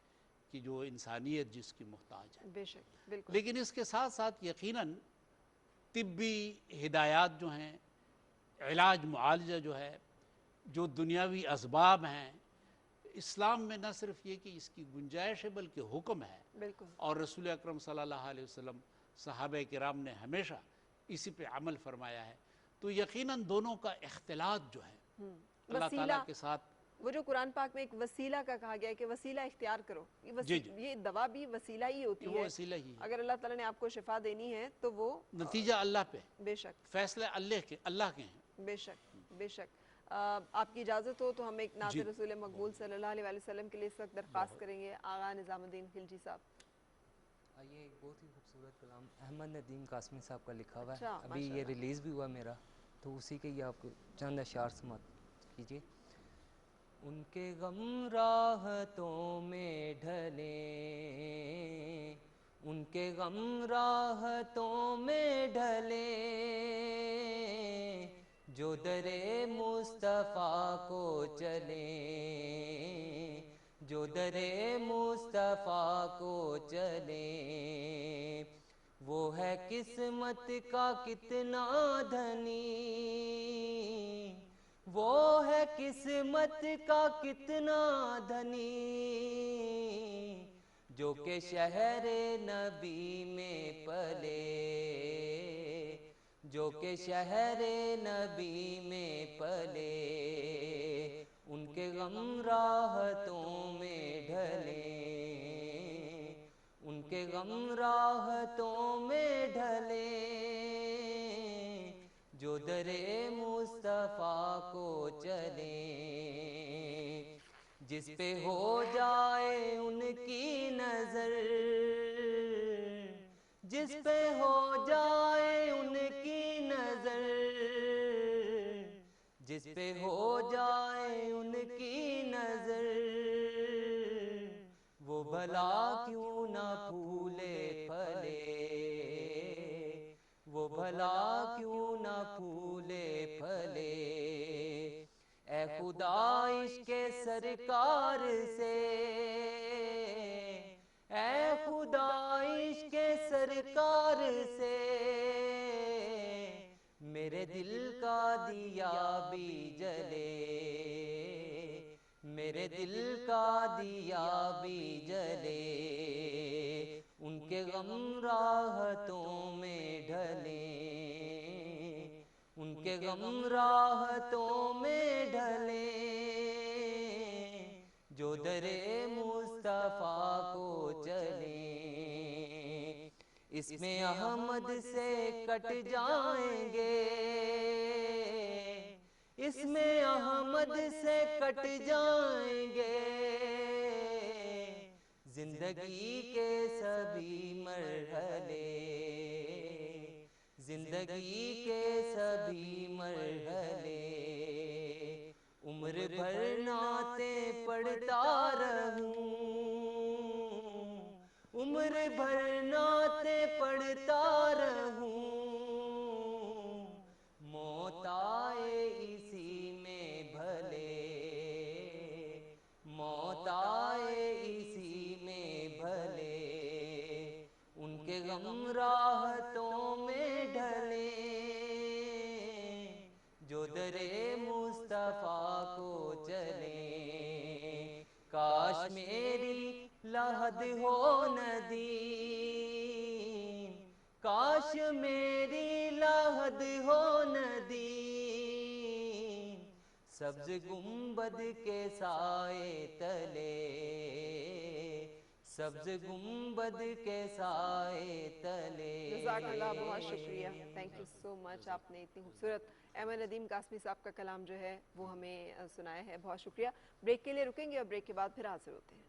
کہ جو انسانیت جس کی محتاج ہے. بے شک. بالکل. لیکن اس کے ساتھ ساتھ یقیناً طبی ہدایات جو ہیں، علاج معالجہ جو ہے، جو دنیاوی اسباب ہیں، اسلام میں نہ صرف یہ کہ اس کی گنجائش ہے بلکہ حکم ہے. بالکل. اور رسول اکرم صلی اللہ علیہ وسلم، صحابہ کرام نے ہمیشہ اسی پہ عمل فرمایا ہے. تو یقیناً دونوں کا اختلاط جو ہے اللہ تعالیٰ کے ساتھ، وہ جو قرآن پاک میں ایک وسیلہ کا کہا گیا ہے کہ وسیلہ اختیار کرو، یہ دوا بھی وسیلہ ہی ہوتی ہے. وہ وسیلہ ہی ہے. اگر اللہ تعالیٰ نے آپ کو شفا دینی ہے تو وہ نتیجہ اللہ پہ. بے شک. فیصلے اللہ کے ہیں. بے شک. بے شک. آپ کی اجازت ہو تو ہم ایک نعت رسول مقبول صلی اللہ علیہ وسلم کے لیے اس وقت درخواست کریں گے. آغا نظام الدین خلجی صاحب. یہ ایک بہت ہی خوبصورت کلام احمد ندیم قاسمی صاحب کا لکھا ہوا ہے. اچھا، ابھی یہ ریلیز بھی ہوا میرا، تو اسی کے یہ آپ کو چند اشعار سماعت کیجیے. ان کے غم راحتوں میں ڈھلے، ان کے غم راحتوں میں ڈھلے، جو درے مصطفیٰ کو چلے، جو درے مصطفیٰ کو چلے. وہ ہے قسمت کا کتنا دھنی، وہ ہے قسمت کا کتنا دھنی، جو کہ شہر نبی میں پلے، جو کہ شہر نبی میں پلے ان کے غم راحتوں میں ڈھلیں ان کے غم راحتوں میں ڈھلیں جو در مصطفیٰ کو چلیں جس پہ ہو جائے ان کی نظر جس پہ ہو جائے ان کی نظر جس پہ ہو جائے ان کی نظر وہ بھلا کیوں نہ پھولے پھلے وہ بھلا کیوں نہ پھولے پھلے اے خدا عشق سرکار سے اے خدا عشق سرکار سے میرے دل کا دیا بھی جلے میرے دل کا دیا بھی جلے ان کے غم راحتوں میں ڈھلیں ان کے غم راحتوں میں ڈھلیں جو در مصطفیٰ کو چلیں اس میں احمد سے کٹ جائیں گے اس میں احمد سے کٹ جائیں گے زندگی کے سبھی مرحلے زندگی کے سبھی مرحلے عمر بھر نعتیں پڑھتا رہوں عمر بھر نعتیں پڑھتا رہوں موت آئے اسی میں بھلے موت آئے اسی میں بھلے ان کے غم راحتوں میں ڈھلیں جو در مصطفیٰ کو چلیں کاش میری لحد ہو ندیم کاش میری لحد ہو ندیم سبز گنبد کے سائے تلے سبز گنبد کے سائے تلے جزاک اللہ بہت شکریہ تھینک یو سو مچ آپ نے اتنی خوبصورت احمد ندیم قاسمی صاحب کا کلام جو ہے وہ ہمیں سنایا ہے بہت شکریہ بریک کے لیے رکیں گے اور بریک کے بعد پھر حاضر ہوتے ہیں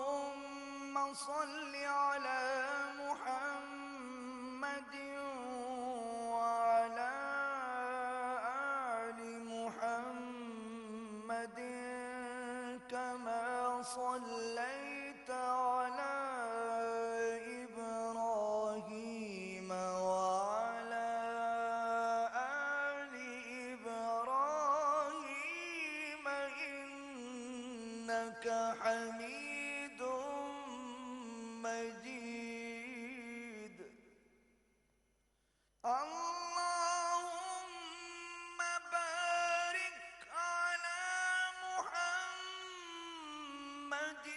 اللهم صل على محمد وعلى آل محمد كما صليت على إبراهيم وعلى آل إبراهيم إنك حميد مجيد اللهم بارك على محمد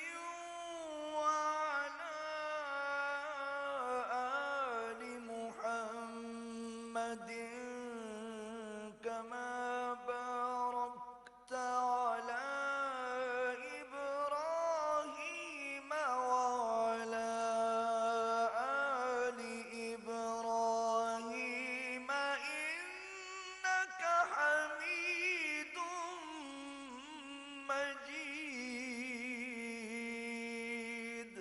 وعلى آل محمد كما باركت على إبراهيم وعلى آل إبراهيم إنك حميد مجيد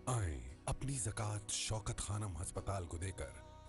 آئیں اپنی زکوٰۃ شوکت خانم ہسپتال کو دے کر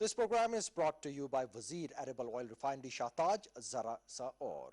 This program is brought to you by Wazir Edible Oil Refinery Shahtaj, Zara Sa Aur.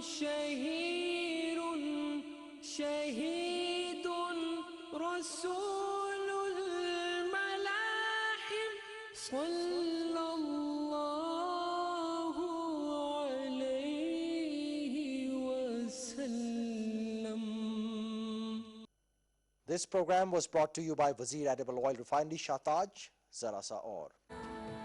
شهير شهيد رسول الملاحم صلى الله عليه وسلم. This program was brought to you by Wazir Edible Oil Refinery, Shahtaj, Zara Sa Aur.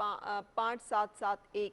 5771,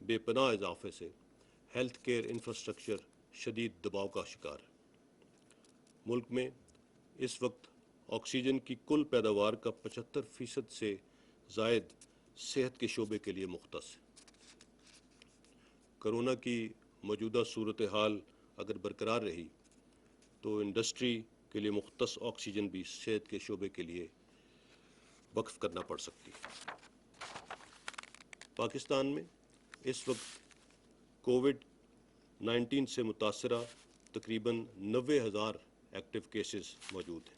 بے پناہ اضافے سے ہیلتھ کیئر انفراسٹرکچر شدید دباؤ کا شکار ہے۔ ملک میں اس وقت آکسیجن کی کل پیداوار کا 75% سے زائد صحت کے شعبے کے لیے مختص ہے۔ کرونا کی موجودہ صورتحال اگر برقرار رہی تو انڈسٹری کے لیے مختص آکسیجن بھی صحت کے شعبے کے لیے وقف کرنا پڑ سکتی ہے۔ پاکستان میں اس وقت کووڈ-19 سے متاثرہ تقریباً 90,000 ایکٹیو کیسز موجود ہیں۔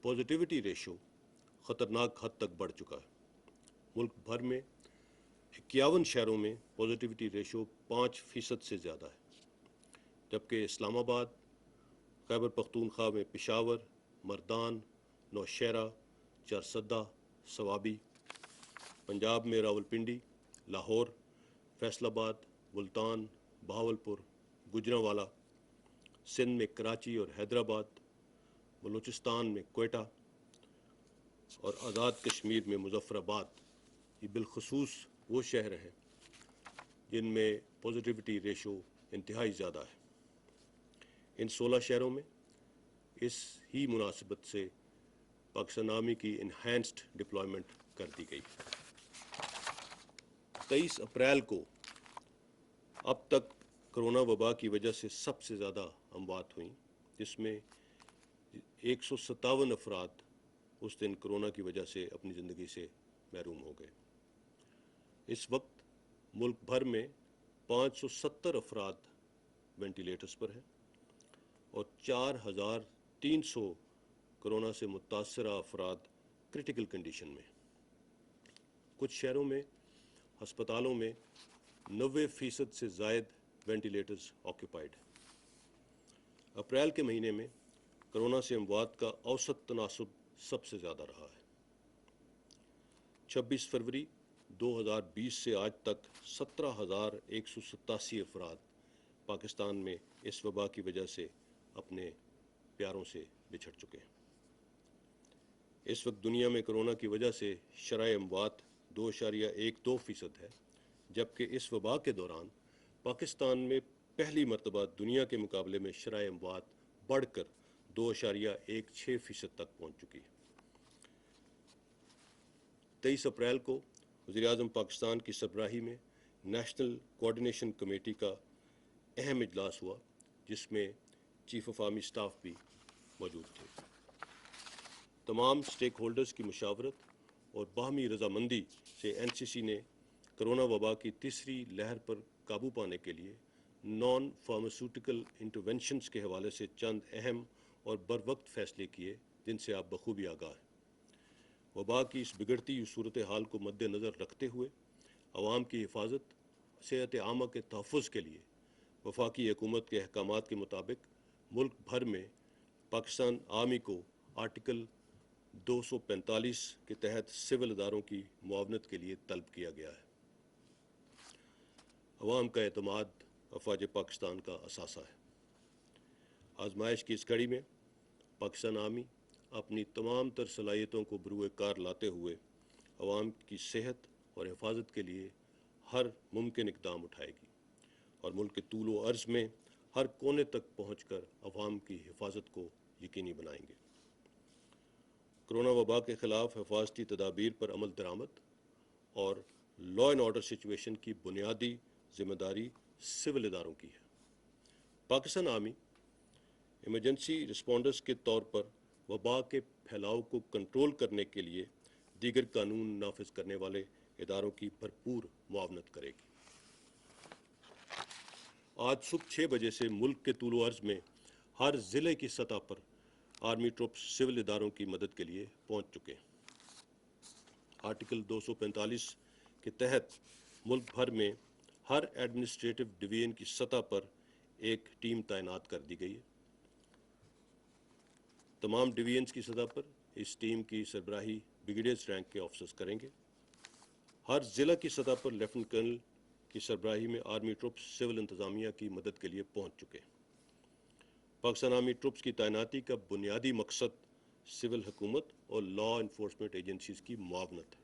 پازیٹیوٹی ریشو خطرناک حد تک بڑھ چکا ہے۔ ملک بھر میں 51 شہروں میں پازیٹیوٹی ریشو 5% سے زیادہ ہے، جبکہ اسلام آباد، خیبر پختونخوا میں پشاور، مردان، نوشہرہ، چارسدہ، سوابی، پنجاب میں راولپنڈی، لاہور، فیصل آباد، ملتان، بہاولپور، گوجرانوالا، سندھ میں کراچی اور حیدرآباد، بلوچستان میں کوئٹہ اور آزاد کشمیر میں مظفر آباد، یہ بالخصوص وہ شہر ہیں جن میں پازیٹیوٹی ریشو انتہائی زیادہ ہے۔ ان 16 شہروں میں اس ہی مناسبت سے پاکستان آرمی کی انہینسڈ ڈپلائمنٹ کر دی گئی۔ 23 اپریل کو اب تک کرونا وبا کی وجہ سے سب سے زیادہ اموات ہوئیں، جس میں 157 افراد اس دن کرونا کی وجہ سے اپنی زندگی سے محروم ہو گئے۔ اس وقت ملک بھر میں 570 افراد وینٹیلیٹرز پر ہیں اور 4,300 کرونا سے متاثرہ افراد کرٹیکل کنڈیشن میں ہیں۔ کچھ شہروں میں ہسپتالوں میں 90% سے زائد وینٹیلیٹرز آکیوپائڈ ہیں۔ اپریل کے مہینے میں کرونا سے اموات کا اوسط تناسب سب سے زیادہ رہا ہے۔ 26 فروری 2020 سے آج تک 17,187 افراد پاکستان میں اس وبا کی وجہ سے اپنے پیاروں سے بچھڑ چکے ہیں۔ اس وقت دنیا میں کرونا کی وجہ سے شرح اموات 2.12% ہے، جبکہ اس وبا کے دوران پاکستان میں پہلی مرتبہ دنیا کے مقابلے میں شرح اموات بڑھ کر 2.16% تک پہنچ چکی ہے۔ 23 اپریل کو وزیراعظم پاکستان کی سربراہی میں نیشنل کوآرڈینیشن کمیٹی کا اہم اجلاس ہوا، جس میں چیف آف آرمی سٹاف بھی موجود تھے۔ تمام سٹیک ہولڈرز کی مشاورت اور باہمی رضامندی سے NCC نے کرونا وبا کی تیسری لہر پر قابو پانے کے لیے نان فارماسیوٹیکل انٹرونشنز کے حوالے سے چند اہم اور بروقت فیصلے کیے، جن سے آپ بخوبی آگاہ ہیں۔ وبا کی اس بگڑتی ہوئی صورتحال کو مد نظر رکھتے ہوئے عوام کی حفاظت، صحت عامہ کے تحفظ کے لیے وفاقی حکومت کے احکامات کے مطابق ملک بھر میں پاکستان آرمی کو آرٹیکل 245 کے تحت سول اداروں کی معاونت کے لیے طلب کیا گیا ہے۔ عوام کا اعتماد افواج پاکستان کا اثاثہ ہے۔ آزمائش کی اس گھڑی میں پاکستان آرمی اپنی تمام تر صلاحیتوں کو بروئے کار لاتے ہوئے عوام کی صحت اور حفاظت کے لیے ہر ممکن اقدام اٹھائے گی اور ملک کے طول و عرض میں ہر کونے تک پہنچ کر عوام کی حفاظت کو یقینی بنائیں گے۔ کرونا وبا کے خلاف حفاظتی تدابیر پر عمل درآمد اور لا اینڈ آرڈر سچویشن کی بنیادی ذمہ داری سول اداروں کی ہے۔ پاکستان آرمی ایمرجنسی رسپونڈرز کے طور پر وبا کے پھیلاؤ کو کنٹرول کرنے کے لیے دیگر قانون نافذ کرنے والے اداروں کی بھرپور معاونت کرے گی۔ آج صبح 6 بجے سے ملک کے طول و عرض میں ہر ضلع کی سطح پر آرمی ٹروپس سول اداروں کی مدد کے لیے پہنچ چکے ہیں۔ آرٹیکل 245 کے تحت ملک بھر میں ہر ایڈمنسٹریٹو ڈویژن کی سطح پر ایک ٹیم تعینات کر دی گئی ہے۔ تمام ڈویژنز کی سطح پر اس ٹیم کی سربراہی بریگیڈیئر رینک کے آفیسرز کریں گے۔ ہر ضلع کی سطح پر لیفٹیننٹ کرنل کی سربراہی میں آرمی ٹروپس سول انتظامیہ کی مدد کے لیے پہنچ چکے ہیں۔ پاکستان آرمی ٹروپس کی تعیناتی کا بنیادی مقصد سول حکومت اور لا انفورسمنٹ ایجنسیز کی معاونت ہے۔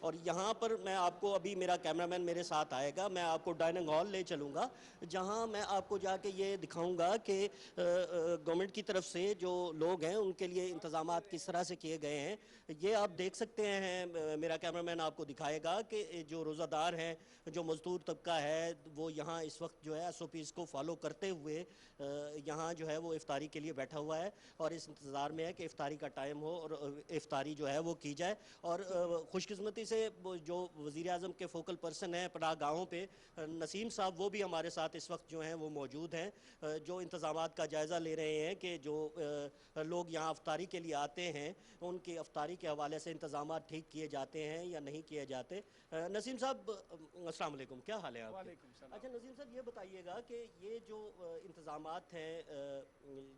اور یہاں پر میں آپ کو ابھی میرا کیمرامین میرے ساتھ آئے گا, میں آپ کو ڈائننگ ہال لے چلوں گا جہاں میں آپ کو جا کے یہ دکھاؤں گا کہ گورنمنٹ کی طرف سے جو لوگ ہیں ان کے لیے انتظامات کس طرح سے کیے گئے ہیں. یہ آپ دیکھ سکتے ہیں, میرا کیمرامین آپ کو دکھائے گا کہ جو روزہ دار ہیں, جو مزدور طبقہ ہے, وہ یہاں اس وقت جو ہے SOPs کو فالو کرتے ہوئے یہاں جو ہے وہ افطاری کے لیے بیٹھا ہوا ہے اور اس انتظار میں ہے کہ افطاری کا ٹائم ہو اور افطاری جو ہے وہ کی جائے. اور خوش قسمتی سے جو وزیر اعظم کے فوکل پرسن ہیں پناہ گاہوں پہ, نسیم صاحب, وہ بھی ہمارے ساتھ اس وقت جو ہیں وہ موجود ہیں, جو انتظامات کا جائزہ لے رہے ہیں کہ جو لوگ یہاں افطاری کے لیے آتے ہیں ان کی افطاری کے حوالے سے انتظامات ٹھیک کیے جاتے ہیں یا نہیں کیے جاتے. نسیم صاحب السلام علیکم, کیا حال ہے آپ کے؟ اچھا نسیم صاحب یہ بتائیے گا کہ یہ جو انتظامات ہیں,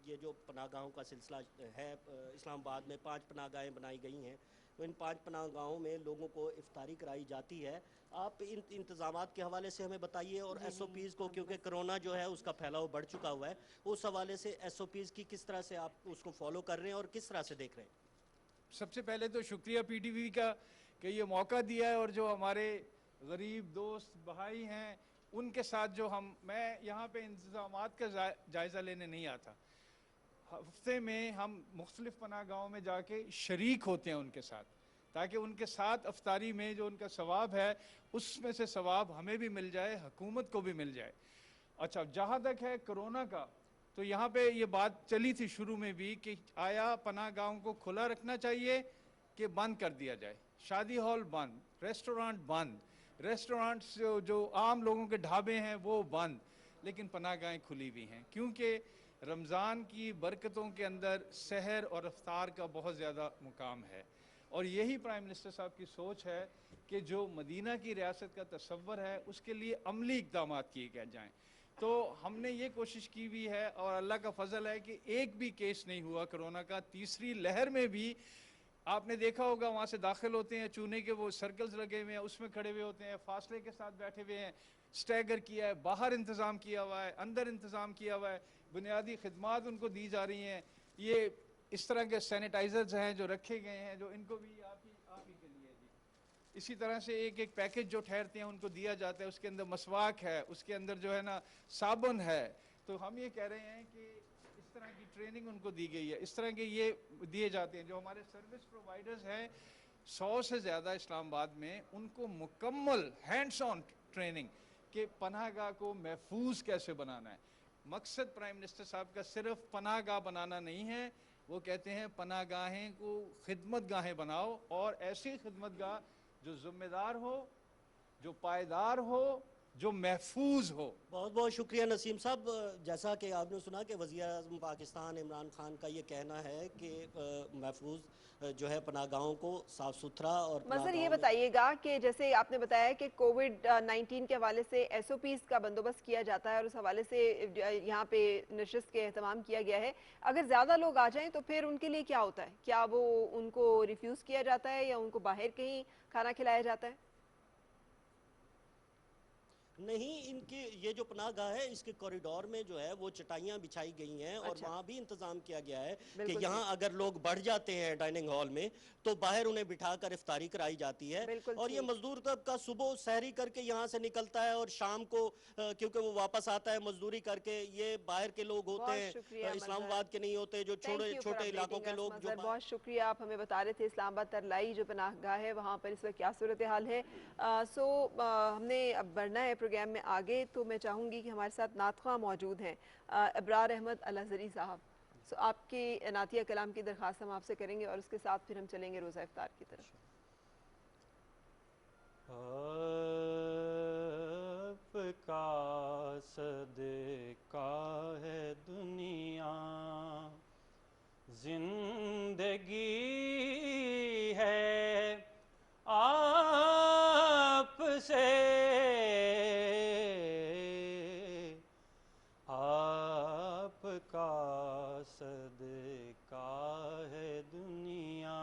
یہ جو پناہ گاہوں کا سلسلہ ہے, اسلام آباد میں 5 پناہ گاہیں بنائی گئی ہیں, تو ان 5 پناہ گاہوں میں لوگوں کو افطاری کرائی جاتی ہے. آپ ان انتظامات کے حوالے سے ہمیں بتائیے, اور SOPs کو, کیونکہ کرونا جو ہے اس کا پھیلاؤ بڑھ چکا ہوا ہے, اس حوالے سے SOPs کی کس طرح سے آپ اس کو فالو کر رہے ہیں اور کس طرح سے دیکھ رہے ہیں؟ سب سے پہلے تو شکریہ PTV کا کہ یہ موقع دیا ہے, اور جو ہمارے غریب دوست بھائی ہیں ان کے ساتھ جو میں یہاں پہ انتظامات کا جائزہ لینے نہیں آتا. ہفتے میں ہم مختلف پناہ گاہوں میں جا کے شریک ہوتے ہیں ان کے ساتھ, تاکہ ان کے ساتھ افطاری میں جو ان کا ثواب ہے اس میں سے ثواب ہمیں بھی مل جائے, حکومت کو بھی مل جائے. اچھا, جہاں تک ہے کرونا کا, تو یہاں پہ یہ بات چلی تھی شروع میں بھی کہ آیا پناہ گاہوں کو کھلا رکھنا چاہیے کہ بند کر دیا جائے. شادی ہال بند, ریسٹورانٹ بند, ریسٹورانٹس جو عام لوگوں کے ڈھابے ہیں وہ بند, لیکن پناہ گاہیں کھلی ہوئی ہیں, کیونکہ رمضان کی برکتوں کے اندر سحر اور افطار کا بہت زیادہ مقام ہے. اور یہی پرائم منسٹر صاحب کی سوچ ہے کہ جو مدینہ کی ریاست کا تصور ہے اس کے لیے عملی اقدامات کیے گئے جائیں. تو ہم نے یہ کوشش کی ہوئی ہے, اور اللہ کا فضل ہے کہ ایک بھی کیس نہیں ہوا کرونا کا. تیسری لہر میں بھی آپ نے دیکھا ہوگا, وہاں سے داخل ہوتے ہیں, چونے کے وہ سرکلز لگے ہوئے ہیں, اس میں کھڑے ہوئے ہوتے ہیں, فاصلے کے ساتھ بیٹھے ہوئے ہیں, سٹیگر کیا ہے, باہر انتظام کیا ہوا ہے, اندر انتظام کیا ہوا ہے, بنیادی خدمات ان کو دی جا رہی ہیں. یہ اس طرح کے سینیٹائزرز ہیں جو رکھے گئے ہیں, جو ان کو بھی آپ ہی کے لیے جی. اسی طرح سے ایک پیکج جو ٹھہرتے ہیں ان کو دیا جاتا ہے, اس کے اندر مسواک ہے, اس کے اندر جو ہے نا صابن ہے. تو ہم یہ کہہ رہے ہیں کہ اس طرح کی ٹریننگ ان کو دی گئی ہے, اس طرح کے یہ دیے جاتے ہیں. جو ہمارے سروس پرووائڈرز ہیں 100 سے زیادہ اسلام آباد میں, ان کو مکمل ہینڈس آن ٹریننگ کہ پناہ گاہ کو محفوظ کیسے بنانا ہے. مقصد پرائم منسٹر صاحب کا صرف پناہ گاہ بنانا نہیں ہے, وہ کہتے ہیں پناہ گاہیں کو خدمت گاہیں بناؤ, اور ایسی خدمت گاہ جو ذمہ دار ہو, جو پائیدار ہو, جو محفوظ ہو. بہت بہت شکریہ نسیم صاحب. جیسا کہ آپ نے سنا کہ وزیر اعظم پاکستان عمران خان کا یہ کہنا ہے کہ محفوظ جو ہے پناہ گاہوں کو صاف ستھرا. اور منظر یہ بتائیے گا کہ جیسے آپ نے بتایا کہ کووڈ-19 کے حوالے سے SOPs کا بندوبست کیا جاتا ہے, اور اس حوالے سے یہاں پہ نشست کے اہتمام کیا گیا ہے. اگر زیادہ لوگ آ جائیں تو پھر ان کے لیے کیا ہوتا ہے؟ کیا وہ ان کو ریفیوز کیا جاتا ہے یا ان کو باہر کہیں کھانا کھلایا جاتا ہے؟ نہیں, ان کی یہ جو پناہ گاہ ہے اس کے کوریڈور میں جو ہے وہ چٹائیاں بچھائی گئی ہیں, اور وہاں بھی انتظام کیا گیا ہے کہ یہاں اگر لوگ بڑھ جاتے ہیں ڈائننگ ہال میں تو باہر انہیں بٹھا کر افطاری کرائی جاتی ہے. اور یہ مزدور طبقہ صبح سحری کر کے یہاں سے نکلتا ہے, اور شام کو کیونکہ وہ واپس آتا ہے مزدوری کر کے. یہ باہر کے لوگ ہوتے ہیں, اسلام آباد کے نہیں ہوتے, جو چھوٹے علاقوں کے لوگ. بہت شکریہ. آپ ہمیں بتا رہے تھے اسلام آباد ترلائی جو پناہ گاہ ہے وہاں پر اس وقت کیا صورتحال ہے. ہم نے اب بڑھنا ہے پروگرام میں آگے, تو میں چاہوں گی کہ ہمارے ساتھ نعت خواں موجود ہیں ابرار احمد الازہری صاحب. آپ کی نعتیہ کلام کی درخواست ہم آپ سے کریں گے, اور اس کے ساتھ پھر ہم چلیں گے روزہ افطار کی طرف. آپ کا صدقہ ہے دنیا, زندگی ہے آپ سے, آپ کا صدقہ ہے دنیا,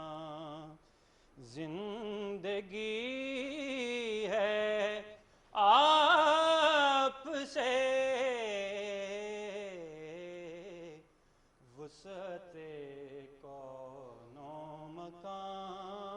زندگی ہے آپ سے, وسعت کون و مکان